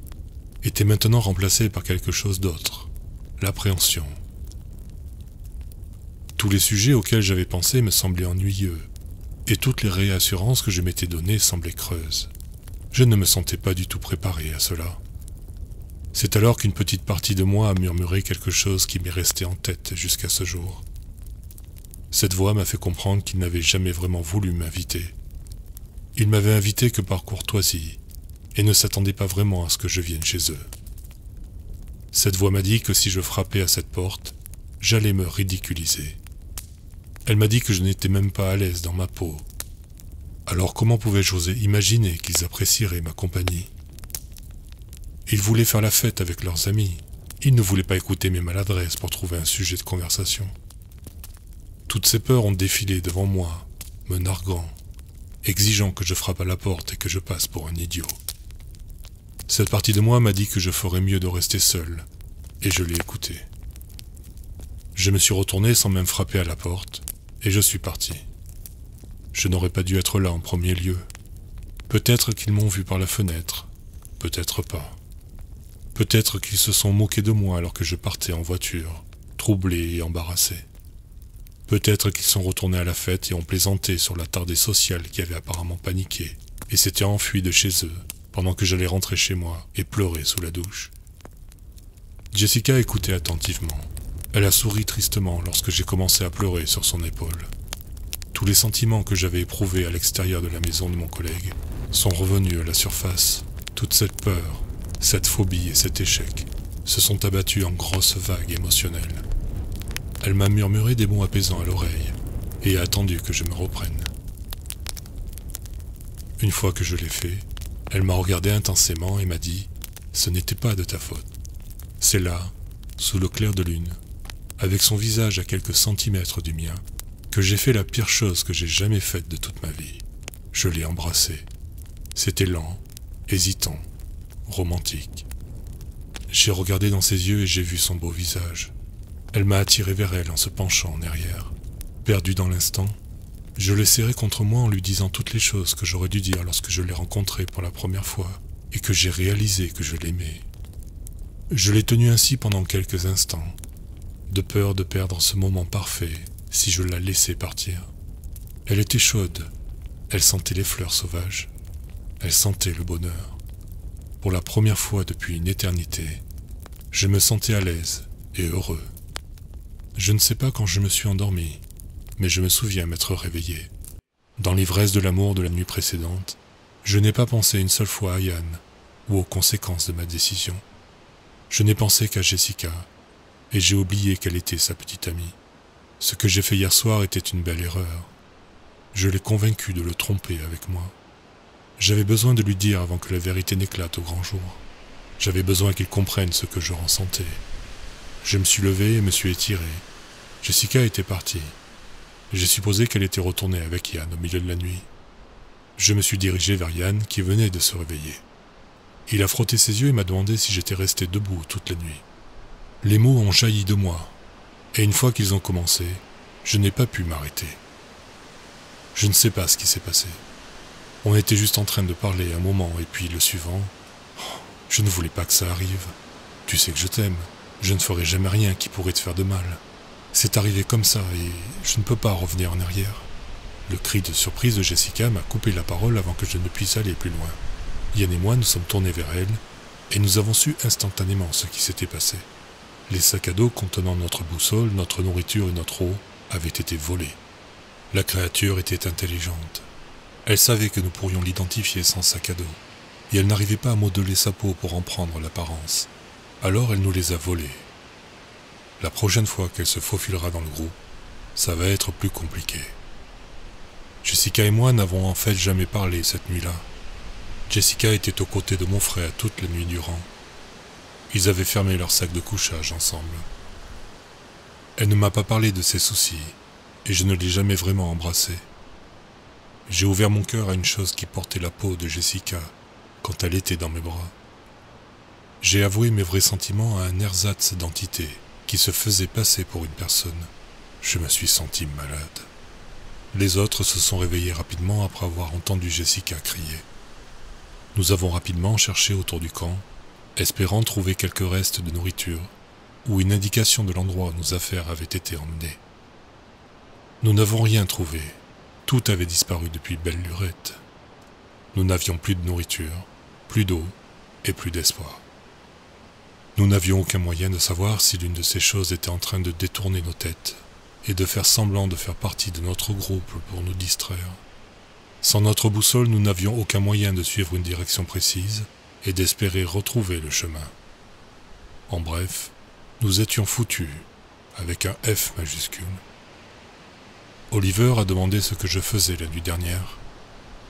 était maintenant remplacée par quelque chose d'autre, l'appréhension. Tous les sujets auxquels j'avais pensé me semblaient ennuyeux, et toutes les réassurances que je m'étais données semblaient creuses. Je ne me sentais pas du tout préparé à cela. C'est alors qu'une petite partie de moi a murmuré quelque chose qui m'est resté en tête jusqu'à ce jour. Cette voix m'a fait comprendre qu'il n'avait jamais vraiment voulu m'inviter. Il m'avait invité que par courtoisie, et ne s'attendait pas vraiment à ce que je vienne chez eux. Cette voix m'a dit que si je frappais à cette porte, j'allais me ridiculiser. Elle m'a dit que je n'étais même pas à l'aise dans ma peau. Alors comment pouvais-je oser imaginer qu'ils apprécieraient ma compagnie? Ils voulaient faire la fête avec leurs amis. Ils ne voulaient pas écouter mes maladresses pour trouver un sujet de conversation. Toutes ces peurs ont défilé devant moi, me narguant, exigeant que je frappe à la porte et que je passe pour un idiot. Cette partie de moi m'a dit que je ferais mieux de rester seul, et je l'ai écouté. Je me suis retourné sans même frapper à la porte, et je suis parti. Je n'aurais pas dû être là en premier lieu. Peut-être qu'ils m'ont vu par la fenêtre, peut-être pas. Peut-être qu'ils se sont moqués de moi alors que je partais en voiture, troublé et embarrassé. Peut-être qu'ils sont retournés à la fête et ont plaisanté sur la tardée sociale qui avait apparemment paniqué et s'était enfuie de chez eux pendant que j'allais rentrer chez moi et pleurer sous la douche. Jessica écoutait attentivement. Elle a souri tristement lorsque j'ai commencé à pleurer sur son épaule. Tous les sentiments que j'avais éprouvés à l'extérieur de la maison de mon collègue sont revenus à la surface. Toute cette peur, cette phobie et cet échec se sont abattus en grosses vagues émotionnelles. Elle m'a murmuré des mots apaisants à l'oreille et a attendu que je me reprenne. Une fois que je l'ai fait, elle m'a regardé intensément et m'a dit « Ce n'était pas de ta faute. C'est là, sous le clair de lune, avec son visage à quelques centimètres du mien, que j'ai fait la pire chose que j'ai jamais faite de toute ma vie. Je l'ai embrassée. C'était lent, hésitant, romantique. J'ai regardé dans ses yeux et j'ai vu son beau visage. Elle m'a attiré vers elle en se penchant en arrière. Perdu dans l'instant, je l'ai serré contre moi en lui disant toutes les choses que j'aurais dû dire lorsque je l'ai rencontrée pour la première fois et que j'ai réalisé que je l'aimais. Je l'ai tenue ainsi pendant quelques instants, de peur de perdre ce moment parfait si je la laissais partir. Elle était chaude, elle sentait les fleurs sauvages, elle sentait le bonheur. Pour la première fois depuis une éternité, je me sentais à l'aise et heureux. Je ne sais pas quand je me suis endormi, mais je me souviens m'être réveillé. Dans l'ivresse de l'amour de la nuit précédente, je n'ai pas pensé une seule fois à Yann ou aux conséquences de ma décision. Je n'ai pensé qu'à Jessica, et j'ai oublié qu'elle était sa petite amie. Ce que j'ai fait hier soir était une belle erreur. Je l'ai convaincu de le tromper avec moi. J'avais besoin de lui dire avant que la vérité n'éclate au grand jour. J'avais besoin qu'il comprenne ce que je ressentais. Je me suis levé et me suis étiré. Jessica était partie. J'ai supposé qu'elle était retournée avec Yann au milieu de la nuit. Je me suis dirigé vers Yann qui venait de se réveiller. Il a frotté ses yeux et m'a demandé si j'étais resté debout toute la nuit. Les mots ont jailli de moi, et une fois qu'ils ont commencé, je n'ai pas pu m'arrêter. Je ne sais pas ce qui s'est passé. On était juste en train de parler un moment, et puis le suivant, je ne voulais pas que ça arrive. Tu sais que je t'aime, je ne ferai jamais rien qui pourrait te faire de mal. C'est arrivé comme ça, et je ne peux pas revenir en arrière. Le cri de surprise de Jessica m'a coupé la parole avant que je ne puisse aller plus loin. Yann et moi nous sommes tournés vers elle, et nous avons su instantanément ce qui s'était passé. Les sacs à dos contenant notre boussole, notre nourriture et notre eau avaient été volés. La créature était intelligente. Elle savait que nous pourrions l'identifier sans sac à dos, et elle n'arrivait pas à modeler sa peau pour en prendre l'apparence. Alors elle nous les a volés. La prochaine fois qu'elle se faufilera dans le groupe, ça va être plus compliqué. Jessica et moi n'avons en fait jamais parlé cette nuit-là. Jessica était aux côtés de mon frère toute la nuit durant. Ils avaient fermé leur sac de couchage ensemble. Elle ne m'a pas parlé de ses soucis, et je ne l'ai jamais vraiment embrassée. J'ai ouvert mon cœur à une chose qui portait la peau de Jessica quand elle était dans mes bras. J'ai avoué mes vrais sentiments à un ersatz d'entité qui se faisait passer pour une personne. Je me suis senti malade. Les autres se sont réveillés rapidement après avoir entendu Jessica crier. Nous avons rapidement cherché autour du camp, espérant trouver quelques restes de nourriture ou une indication de l'endroit où nos affaires avaient été emmenées. Nous n'avons rien trouvé. Tout avait disparu depuis belle lurette. Nous n'avions plus de nourriture, plus d'eau et plus d'espoir. Nous n'avions aucun moyen de savoir si l'une de ces choses était en train de détourner nos têtes et de faire semblant de faire partie de notre groupe pour nous distraire. Sans notre boussole, nous n'avions aucun moyen de suivre une direction précise et d'espérer retrouver le chemin. En bref, nous étions foutus, avec un F majuscule. Oliver a demandé ce que je faisais la nuit dernière.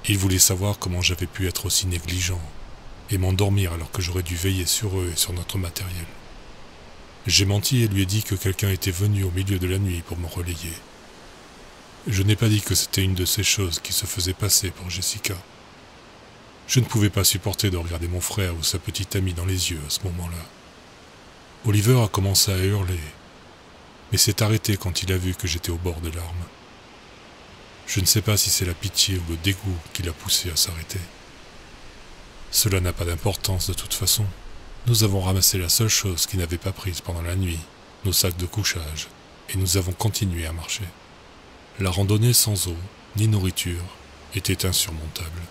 Il voulait savoir comment j'avais pu être aussi négligent et m'endormir alors que j'aurais dû veiller sur eux et sur notre matériel. J'ai menti et lui ai dit que quelqu'un était venu au milieu de la nuit pour me relayer. Je n'ai pas dit que c'était une de ces choses qui se faisaient passer pour Jessica. Je ne pouvais pas supporter de regarder mon frère ou sa petite amie dans les yeux à ce moment-là. Oliver a commencé à hurler, mais s'est arrêté quand il a vu que j'étais au bord des larmes. Je ne sais pas si c'est la pitié ou le dégoût qui l'a poussé à s'arrêter. Cela n'a pas d'importance de toute façon. Nous avons ramassé la seule chose qu'il n'avait pas prise pendant la nuit, nos sacs de couchage, et nous avons continué à marcher. La randonnée sans eau, ni nourriture, était insurmontable.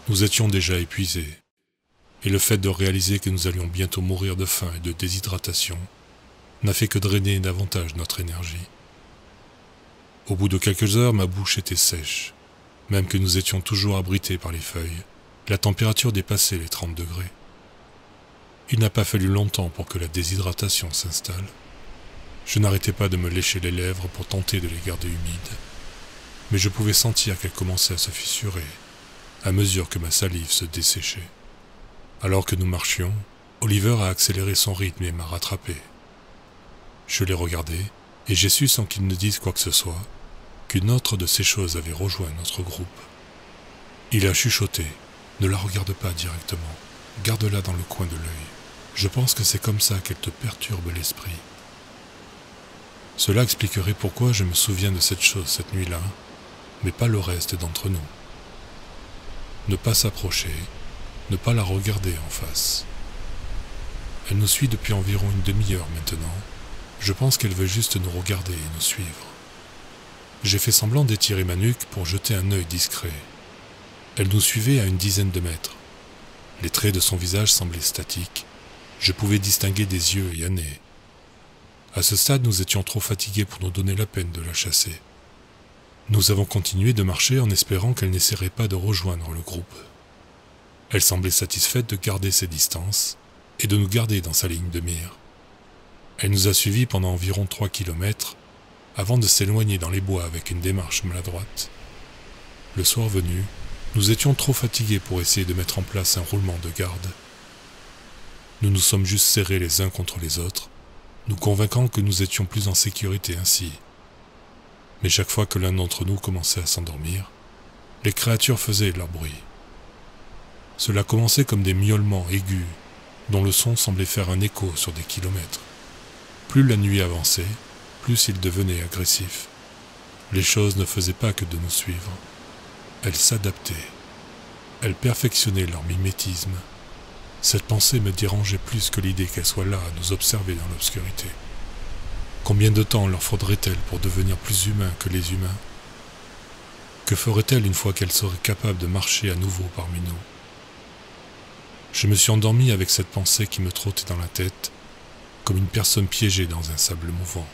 Nous étions déjà épuisés, et le fait de réaliser que nous allions bientôt mourir de faim et de déshydratation n'a fait que drainer davantage notre énergie. Au bout de quelques heures, ma bouche était sèche. Même que nous étions toujours abrités par les feuilles, la température dépassait les 30 degrés. Il n'a pas fallu longtemps pour que la déshydratation s'installe. Je n'arrêtais pas de me lécher les lèvres pour tenter de les garder humides. Mais je pouvais sentir qu'elles commençaient à se fissurer, à mesure que ma salive se desséchait. Alors que nous marchions, Oliver a accéléré son rythme et m'a rattrapé. Je l'ai regardé, et j'ai su sans qu'il ne dise quoi que ce soit, qu'une autre de ces choses avait rejoint notre groupe. Il a chuchoté, ne la regarde pas directement, garde-la dans le coin de l'œil. Je pense que c'est comme ça qu'elle te perturbe l'esprit. Cela expliquerait pourquoi je me souviens de cette chose cette nuit-là, mais pas le reste d'entre nous. Ne pas s'approcher, ne pas la regarder en face. Elle nous suit depuis environ une demi-heure maintenant. Je pense qu'elle veut juste nous regarder et nous suivre. J'ai fait semblant d'étirer ma nuque pour jeter un œil discret. Elle nous suivait à une dizaine de mètres. Les traits de son visage semblaient statiques. Je pouvais distinguer des yeux et un nez. À ce stade, nous étions trop fatigués pour nous donner la peine de la chasser. Nous avons continué de marcher en espérant qu'elle n'essaierait pas de rejoindre le groupe. Elle semblait satisfaite de garder ses distances et de nous garder dans sa ligne de mire. Elle nous a suivis pendant environ 3 kilomètres avant de s'éloigner dans les bois avec une démarche maladroite. Le soir venu, nous étions trop fatigués pour essayer de mettre en place un roulement de garde. Nous nous sommes juste serrés les uns contre les autres, nous convainquant que nous étions plus en sécurité ainsi. Mais chaque fois que l'un d'entre nous commençait à s'endormir, les créatures faisaient leur bruit. Cela commençait comme des miaulements aigus, dont le son semblait faire un écho sur des kilomètres. Plus la nuit avançait, plus il devenait agressif. Les choses ne faisaient pas que de nous suivre. Elles s'adaptaient. Elles perfectionnaient leur mimétisme. Cette pensée me dérangeait plus que l'idée qu'elles soient là à nous observer dans l'obscurité. Combien de temps leur faudrait-elle pour devenir plus humains que les humains? Que ferait-elle une fois qu'elle serait capable de marcher à nouveau parmi nous? Je me suis endormi avec cette pensée qui me trottait dans la tête, comme une personne piégée dans un sable mouvant.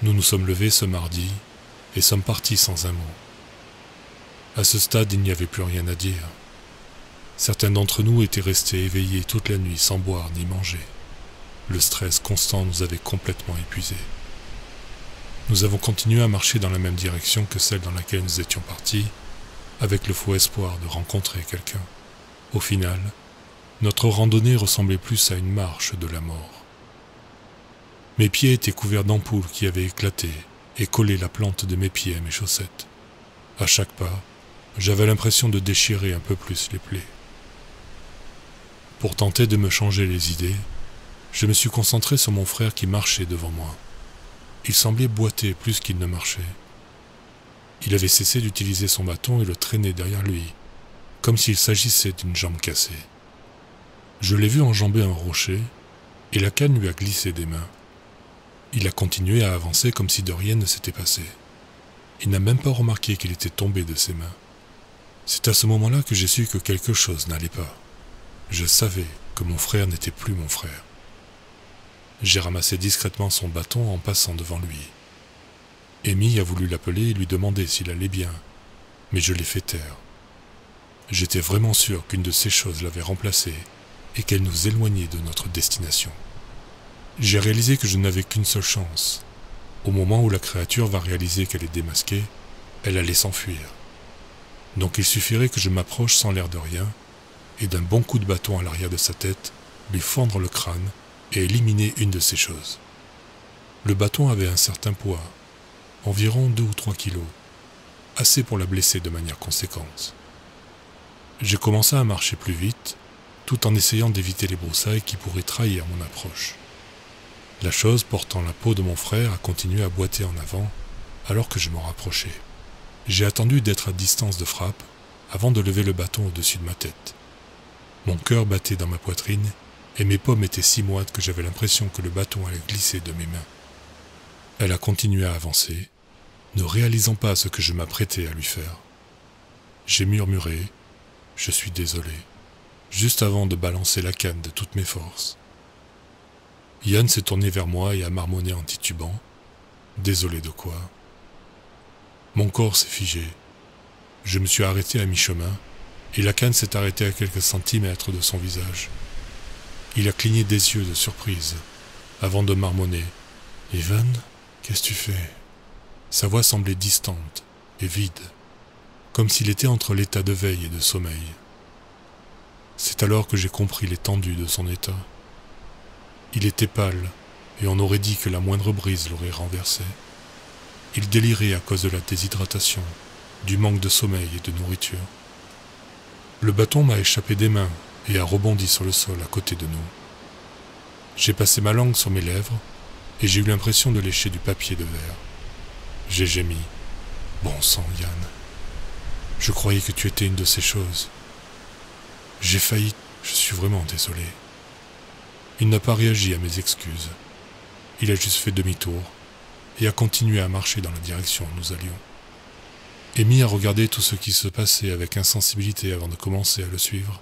Nous nous sommes levés ce mardi et sommes partis sans un mot. À ce stade, il n'y avait plus rien à dire. Certains d'entre nous étaient restés éveillés toute la nuit sans boire ni manger. Le stress constant nous avait complètement épuisés. Nous avons continué à marcher dans la même direction que celle dans laquelle nous étions partis, avec le faux espoir de rencontrer quelqu'un. Au final, notre randonnée ressemblait plus à une marche de la mort. Mes pieds étaient couverts d'ampoules qui avaient éclaté et collé la plante de mes pieds à mes chaussettes. À chaque pas, j'avais l'impression de déchirer un peu plus les plaies. Pour tenter de me changer les idées, je me suis concentré sur mon frère qui marchait devant moi. Il semblait boiter plus qu'il ne marchait. Il avait cessé d'utiliser son bâton et le traînait derrière lui, comme s'il s'agissait d'une jambe cassée. Je l'ai vu enjamber un rocher, et la canne lui a glissé des mains. Il a continué à avancer comme si de rien ne s'était passé. Il n'a même pas remarqué qu'il était tombé de ses mains. C'est à ce moment-là que j'ai su que quelque chose n'allait pas. Je savais que mon frère n'était plus mon frère. J'ai ramassé discrètement son bâton en passant devant lui. Amy a voulu l'appeler et lui demander s'il allait bien, mais je l'ai fait taire. J'étais vraiment sûr qu'une de ces choses l'avait remplacé et qu'elle nous éloignait de notre destination. J'ai réalisé que je n'avais qu'une seule chance. Au moment où la créature va réaliser qu'elle est démasquée, elle allait s'enfuir. Donc il suffirait que je m'approche sans l'air de rien, et d'un bon coup de bâton à l'arrière de sa tête, lui fendre le crâne et éliminer une de ces choses. Le bâton avait un certain poids, environ 2 ou 3 kilos, assez pour la blesser de manière conséquente. J'ai commencé à marcher plus vite, tout en essayant d'éviter les broussailles qui pourraient trahir mon approche. La chose portant la peau de mon frère a continué à boiter en avant, alors que je m'en rapprochais. J'ai attendu d'être à distance de frappe, avant de lever le bâton au-dessus de ma tête. Mon cœur battait dans ma poitrine, et mes paumes étaient si moites que j'avais l'impression que le bâton allait glisser de mes mains. Elle a continué à avancer, ne réalisant pas ce que je m'apprêtais à lui faire. J'ai murmuré « Je suis désolé », juste avant de balancer la canne de toutes mes forces. Yann s'est tourné vers moi et a marmonné en titubant. Désolé de quoi? Mon corps s'est figé. Je me suis arrêté à mi-chemin, et la canne s'est arrêtée à quelques centimètres de son visage. Il a cligné des yeux de surprise, avant de marmonner. « Evan, qu'est-ce que tu fais ?» Sa voix semblait distante et vide, comme s'il était entre l'état de veille et de sommeil. C'est alors que j'ai compris l'étendue de son état. Il était pâle, et on aurait dit que la moindre brise l'aurait renversé. Il délirait à cause de la déshydratation, du manque de sommeil et de nourriture. Le bâton m'a échappé des mains et a rebondi sur le sol à côté de nous. J'ai passé ma langue sur mes lèvres, et j'ai eu l'impression de lécher du papier de verre. J'ai gémi. Bon sang, Yann. Je croyais que tu étais une de ces choses. J'ai failli, je suis vraiment désolé. Il n'a pas réagi à mes excuses. Il a juste fait demi-tour et a continué à marcher dans la direction où nous allions. Amy a regardé tout ce qui se passait avec insensibilité avant de commencer à le suivre.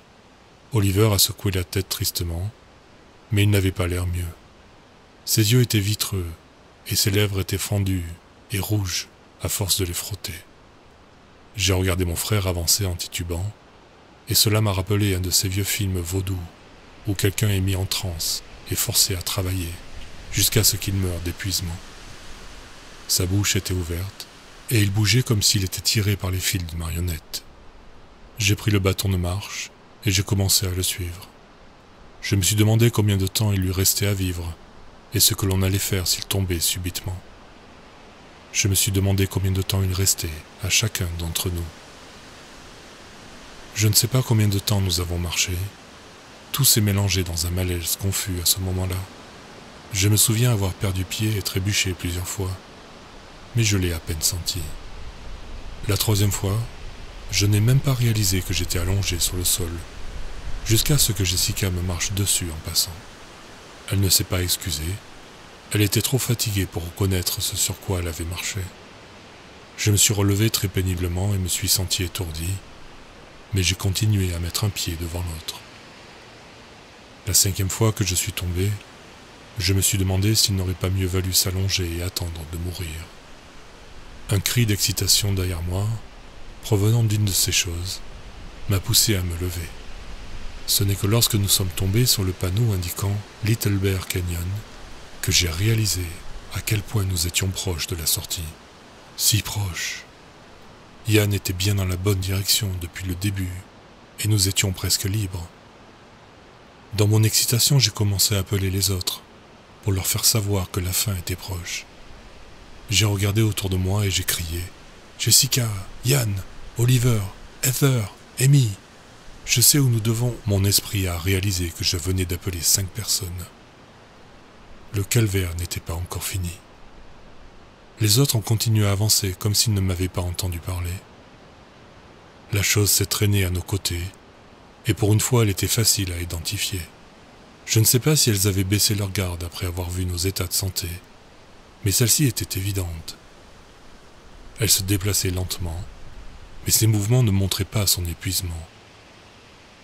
Oliver a secoué la tête tristement, mais il n'avait pas l'air mieux. Ses yeux étaient vitreux et ses lèvres étaient fendues et rouges à force de les frotter. J'ai regardé mon frère avancer en titubant, et cela m'a rappelé un de ces vieux films vaudous où quelqu'un est mis en transe et forcé à travailler jusqu'à ce qu'il meure d'épuisement. Sa bouche était ouverte, et il bougeait comme s'il était tiré par les fils de marionnette. J'ai pris le bâton de marche, et j'ai commencé à le suivre. Je me suis demandé combien de temps il lui restait à vivre, et ce que l'on allait faire s'il tombait subitement. Je me suis demandé combien de temps il restait à chacun d'entre nous. Je ne sais pas combien de temps nous avons marché. Tout s'est mélangé dans un malaise confus à ce moment-là. Je me souviens avoir perdu pied et trébuché plusieurs fois, mais je l'ai à peine senti. La troisième fois, je n'ai même pas réalisé que j'étais allongé sur le sol, jusqu'à ce que Jessica me marche dessus en passant. Elle ne s'est pas excusée. Elle était trop fatiguée pour reconnaître ce sur quoi elle avait marché. Je me suis relevé très péniblement et me suis senti étourdi, mais j'ai continué à mettre un pied devant l'autre. La 5e fois que je suis tombé, je me suis demandé s'il n'aurait pas mieux valu s'allonger et attendre de mourir. Un cri d'excitation derrière moi, provenant d'une de ces choses, m'a poussé à me lever. Ce n'est que lorsque nous sommes tombés sur le panneau indiquant Little Bear Canyon que j'ai réalisé à quel point nous étions proches de la sortie. Si proches. Yann était bien dans la bonne direction depuis le début, et nous étions presque libres. Dans mon excitation, j'ai commencé à appeler les autres, pour leur faire savoir que la fin était proche. J'ai regardé autour de moi et j'ai crié « Jessica, Yann, Oliver, Heather, Amy !» Je sais où nous devons. Mon esprit a réalisé que je venais d'appeler 5 personnes. Le calvaire n'était pas encore fini. Les autres ont continué à avancer comme s'ils ne m'avaient pas entendu parler. La chose s'est traînée à nos côtés, et pour une fois elle était facile à identifier. Je ne sais pas si elles avaient baissé leur garde après avoir vu nos états de santé, mais celle-ci était évidente. Elle se déplaçait lentement, mais ses mouvements ne montraient pas son épuisement.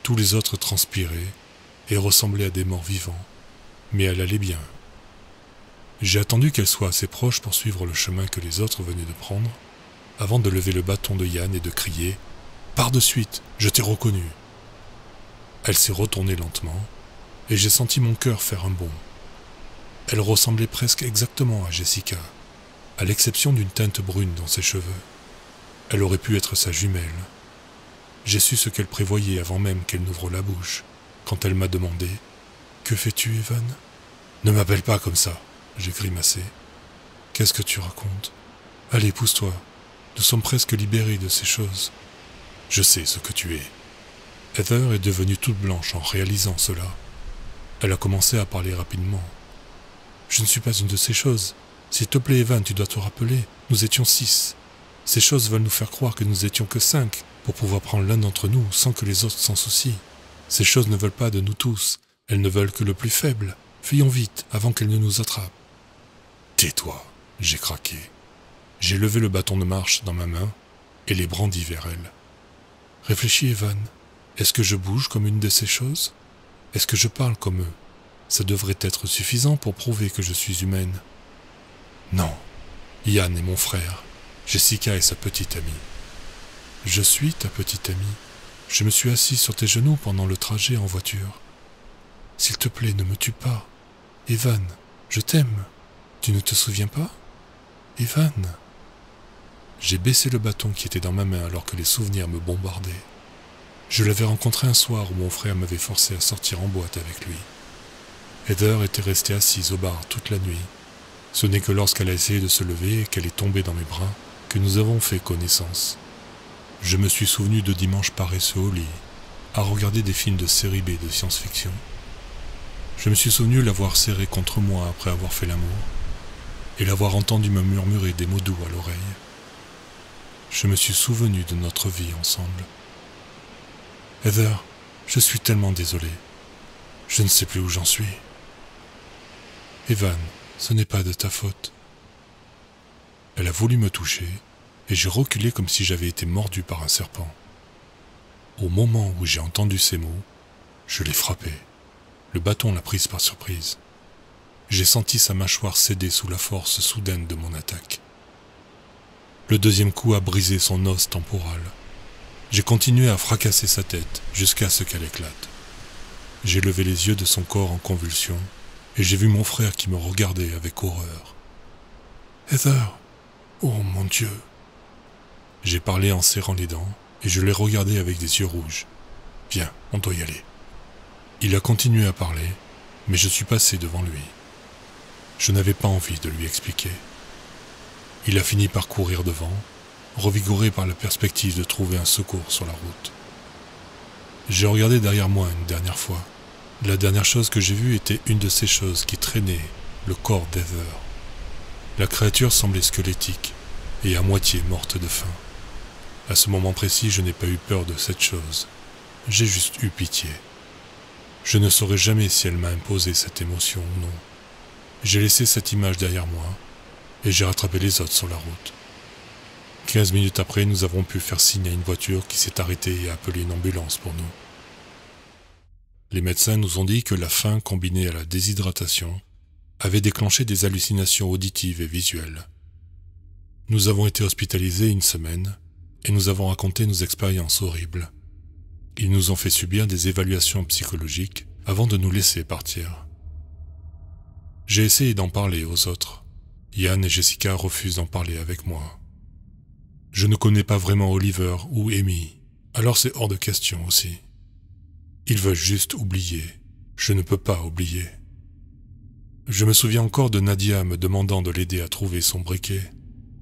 Tous les autres transpiraient et ressemblaient à des morts vivants, mais elle allait bien, J'ai attendu qu'elle soit assez proche pour suivre le chemin que les autres venaient de prendre, avant de lever le bâton de Yann et de crier « Pars de suite, je t'ai reconnu !» Elle s'est retournée lentement, et j'ai senti mon cœur faire un bond. Elle ressemblait presque exactement à Jessica, à l'exception d'une teinte brune dans ses cheveux. Elle aurait pu être sa jumelle. J'ai su ce qu'elle prévoyait avant même qu'elle n'ouvre la bouche, quand elle m'a demandé « Que fais-tu, Evan ?»« Ne m'appelle pas comme ça !» J'ai grimacé. « Qu'est-ce que tu racontes ? Allez, pousse-toi. Nous sommes presque libérés de ces choses. Je sais ce que tu es. » Heather est devenue toute blanche en réalisant cela. Elle a commencé à parler rapidement. « Je ne suis pas une de ces choses. S'il te plaît, Evan, tu dois te rappeler. Nous étions 6. Ces choses veulent nous faire croire que nous étions que 5 pour pouvoir prendre l'un d'entre nous sans que les autres s'en soucient. Ces choses ne veulent pas de nous tous. Elles ne veulent que le plus faible. Fuyons vite avant qu'elles ne nous attrapent. » « Tais-toi !» j'ai craqué. J'ai levé le bâton de marche dans ma main et l'ai brandi vers elle. « Réfléchis, Evan. Est-ce que je bouge comme une de ces choses? Est-ce que je parle comme eux? Ça devrait être suffisant pour prouver que je suis humaine. » « Non. Yann est mon frère. Jessica est sa petite amie. »« Je suis ta petite amie. Je me suis assis sur tes genoux pendant le trajet en voiture. S'il te plaît, ne me tue pas. Evan, je t'aime. Tu ne te souviens pas? Evan. » J'ai baissé le bâton qui était dans ma main alors que les souvenirs me bombardaient. Je l'avais rencontré un soir où mon frère m'avait forcé à sortir en boîte avec lui. Heather était restée assise au bar toute la nuit. Ce n'est que lorsqu'elle a essayé de se lever et qu'elle est tombée dans mes bras que nous avons fait connaissance. Je me suis souvenu de dimanches paresseux au lit, à regarder des films de série B de science-fiction. Je me suis souvenu l'avoir serrée contre moi après avoir fait l'amour, et l'avoir entendu me murmurer des mots doux à l'oreille. Je me suis souvenu de notre vie ensemble. Heather, je suis tellement désolé. Je ne sais plus où j'en suis. Evan, ce n'est pas de ta faute. Elle a voulu me toucher, et j'ai reculé comme si j'avais été mordu par un serpent. Au moment où j'ai entendu ces mots, je l'ai frappée. Le bâton l'a prise par surprise. J'ai senti sa mâchoire céder sous la force soudaine de mon attaque. Le deuxième coup a brisé son os temporal. J'ai continué à fracasser sa tête jusqu'à ce qu'elle éclate. J'ai levé les yeux de son corps en convulsion, et j'ai vu mon frère qui me regardait avec horreur. « Heather, oh mon Dieu !» J'ai parlé en serrant les dents, et je l'ai regardé avec des yeux rouges. « Viens, on doit y aller. » Il a continué à parler, mais je suis passé devant lui. Je n'avais pas envie de lui expliquer. Il a fini par courir devant, revigoré par la perspective de trouver un secours sur la route. J'ai regardé derrière moi une dernière fois. La dernière chose que j'ai vue était une de ces choses qui traînaient le corps d'Heather. La créature semblait squelettique et à moitié morte de faim. À ce moment précis, je n'ai pas eu peur de cette chose. J'ai juste eu pitié. Je ne saurais jamais si elle m'a imposé cette émotion ou non. J'ai laissé cette image derrière moi et j'ai rattrapé les autres sur la route. 15 minutes après, nous avons pu faire signe à une voiture qui s'est arrêtée et a appelé une ambulance pour nous. Les médecins nous ont dit que la faim combinée à la déshydratation avait déclenché des hallucinations auditives et visuelles. Nous avons été hospitalisés une semaine et nous avons raconté nos expériences horribles. Ils nous ont fait subir des évaluations psychologiques avant de nous laisser partir. J'ai essayé d'en parler aux autres. Yann et Jessica refusent d'en parler avec moi. Je ne connais pas vraiment Oliver ou Amy, alors c'est hors de question aussi. Ils veulent juste oublier. Je ne peux pas oublier. Je me souviens encore de Nadia me demandant de l'aider à trouver son briquet.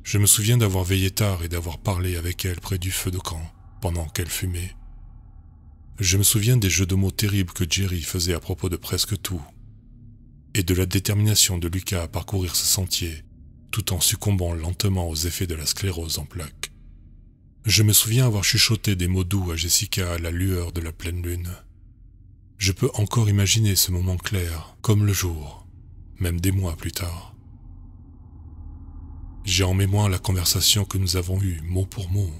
Je me souviens d'avoir veillé tard et d'avoir parlé avec elle près du feu de camp, pendant qu'elle fumait. Je me souviens des jeux de mots terribles que Jerry faisait à propos de presque tout, et de la détermination de Lucas à parcourir ce sentier, tout en succombant lentement aux effets de la sclérose en plaques. Je me souviens avoir chuchoté des mots doux à Jessica à la lueur de la pleine lune. Je peux encore imaginer ce moment clair, comme le jour, même des mois plus tard. J'ai en mémoire la conversation que nous avons eue, mot pour mot.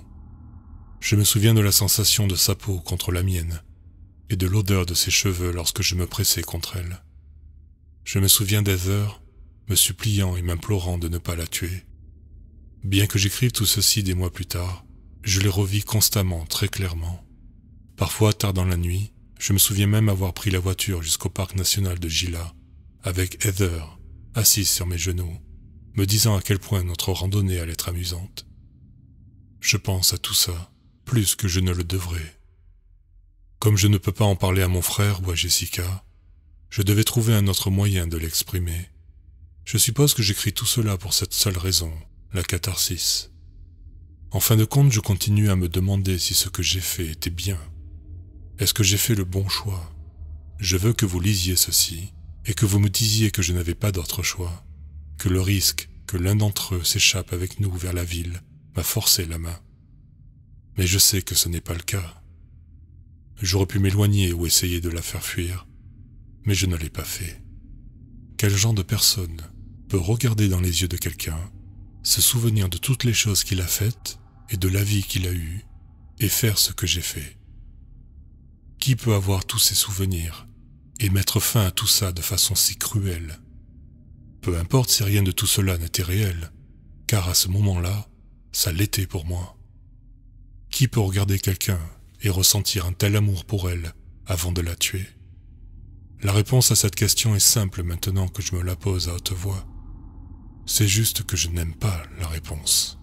Je me souviens de la sensation de sa peau contre la mienne, et de l'odeur de ses cheveux lorsque je me pressais contre elle. Je me souviens d'Heather, me suppliant et m'implorant de ne pas la tuer. Bien que j'écrive tout ceci des mois plus tard, je les revis constamment, très clairement. Parfois, tard dans la nuit, je me souviens même avoir pris la voiture jusqu'au parc national de Gila, avec Heather, assise sur mes genoux, me disant à quel point notre randonnée allait être amusante. Je pense à tout ça, plus que je ne le devrais. Comme je ne peux pas en parler à mon frère ou à Jessica, je devais trouver un autre moyen de l'exprimer. Je suppose que j'écris tout cela pour cette seule raison, la catharsis. En fin de compte, je continue à me demander si ce que j'ai fait était bien. Est-ce que j'ai fait le bon choix? Je veux que vous lisiez ceci, et que vous me disiez que je n'avais pas d'autre choix, que le risque que l'un d'entre eux s'échappe avec nous vers la ville m'a forcé la main. Mais je sais que ce n'est pas le cas. J'aurais pu m'éloigner ou essayer de la faire fuir, mais je ne l'ai pas fait. Quel genre de personne peut regarder dans les yeux de quelqu'un, se souvenir de toutes les choses qu'il a faites et de la vie qu'il a eue, et faire ce que j'ai fait? Qui peut avoir tous ces souvenirs et mettre fin à tout ça de façon si cruelle? Peu importe si rien de tout cela n'était réel, car à ce moment-là, ça l'était pour moi. Qui peut regarder quelqu'un et ressentir un tel amour pour elle avant de la tuer? La réponse à cette question est simple maintenant que je me la pose à haute voix. C'est juste que je n'aime pas la réponse.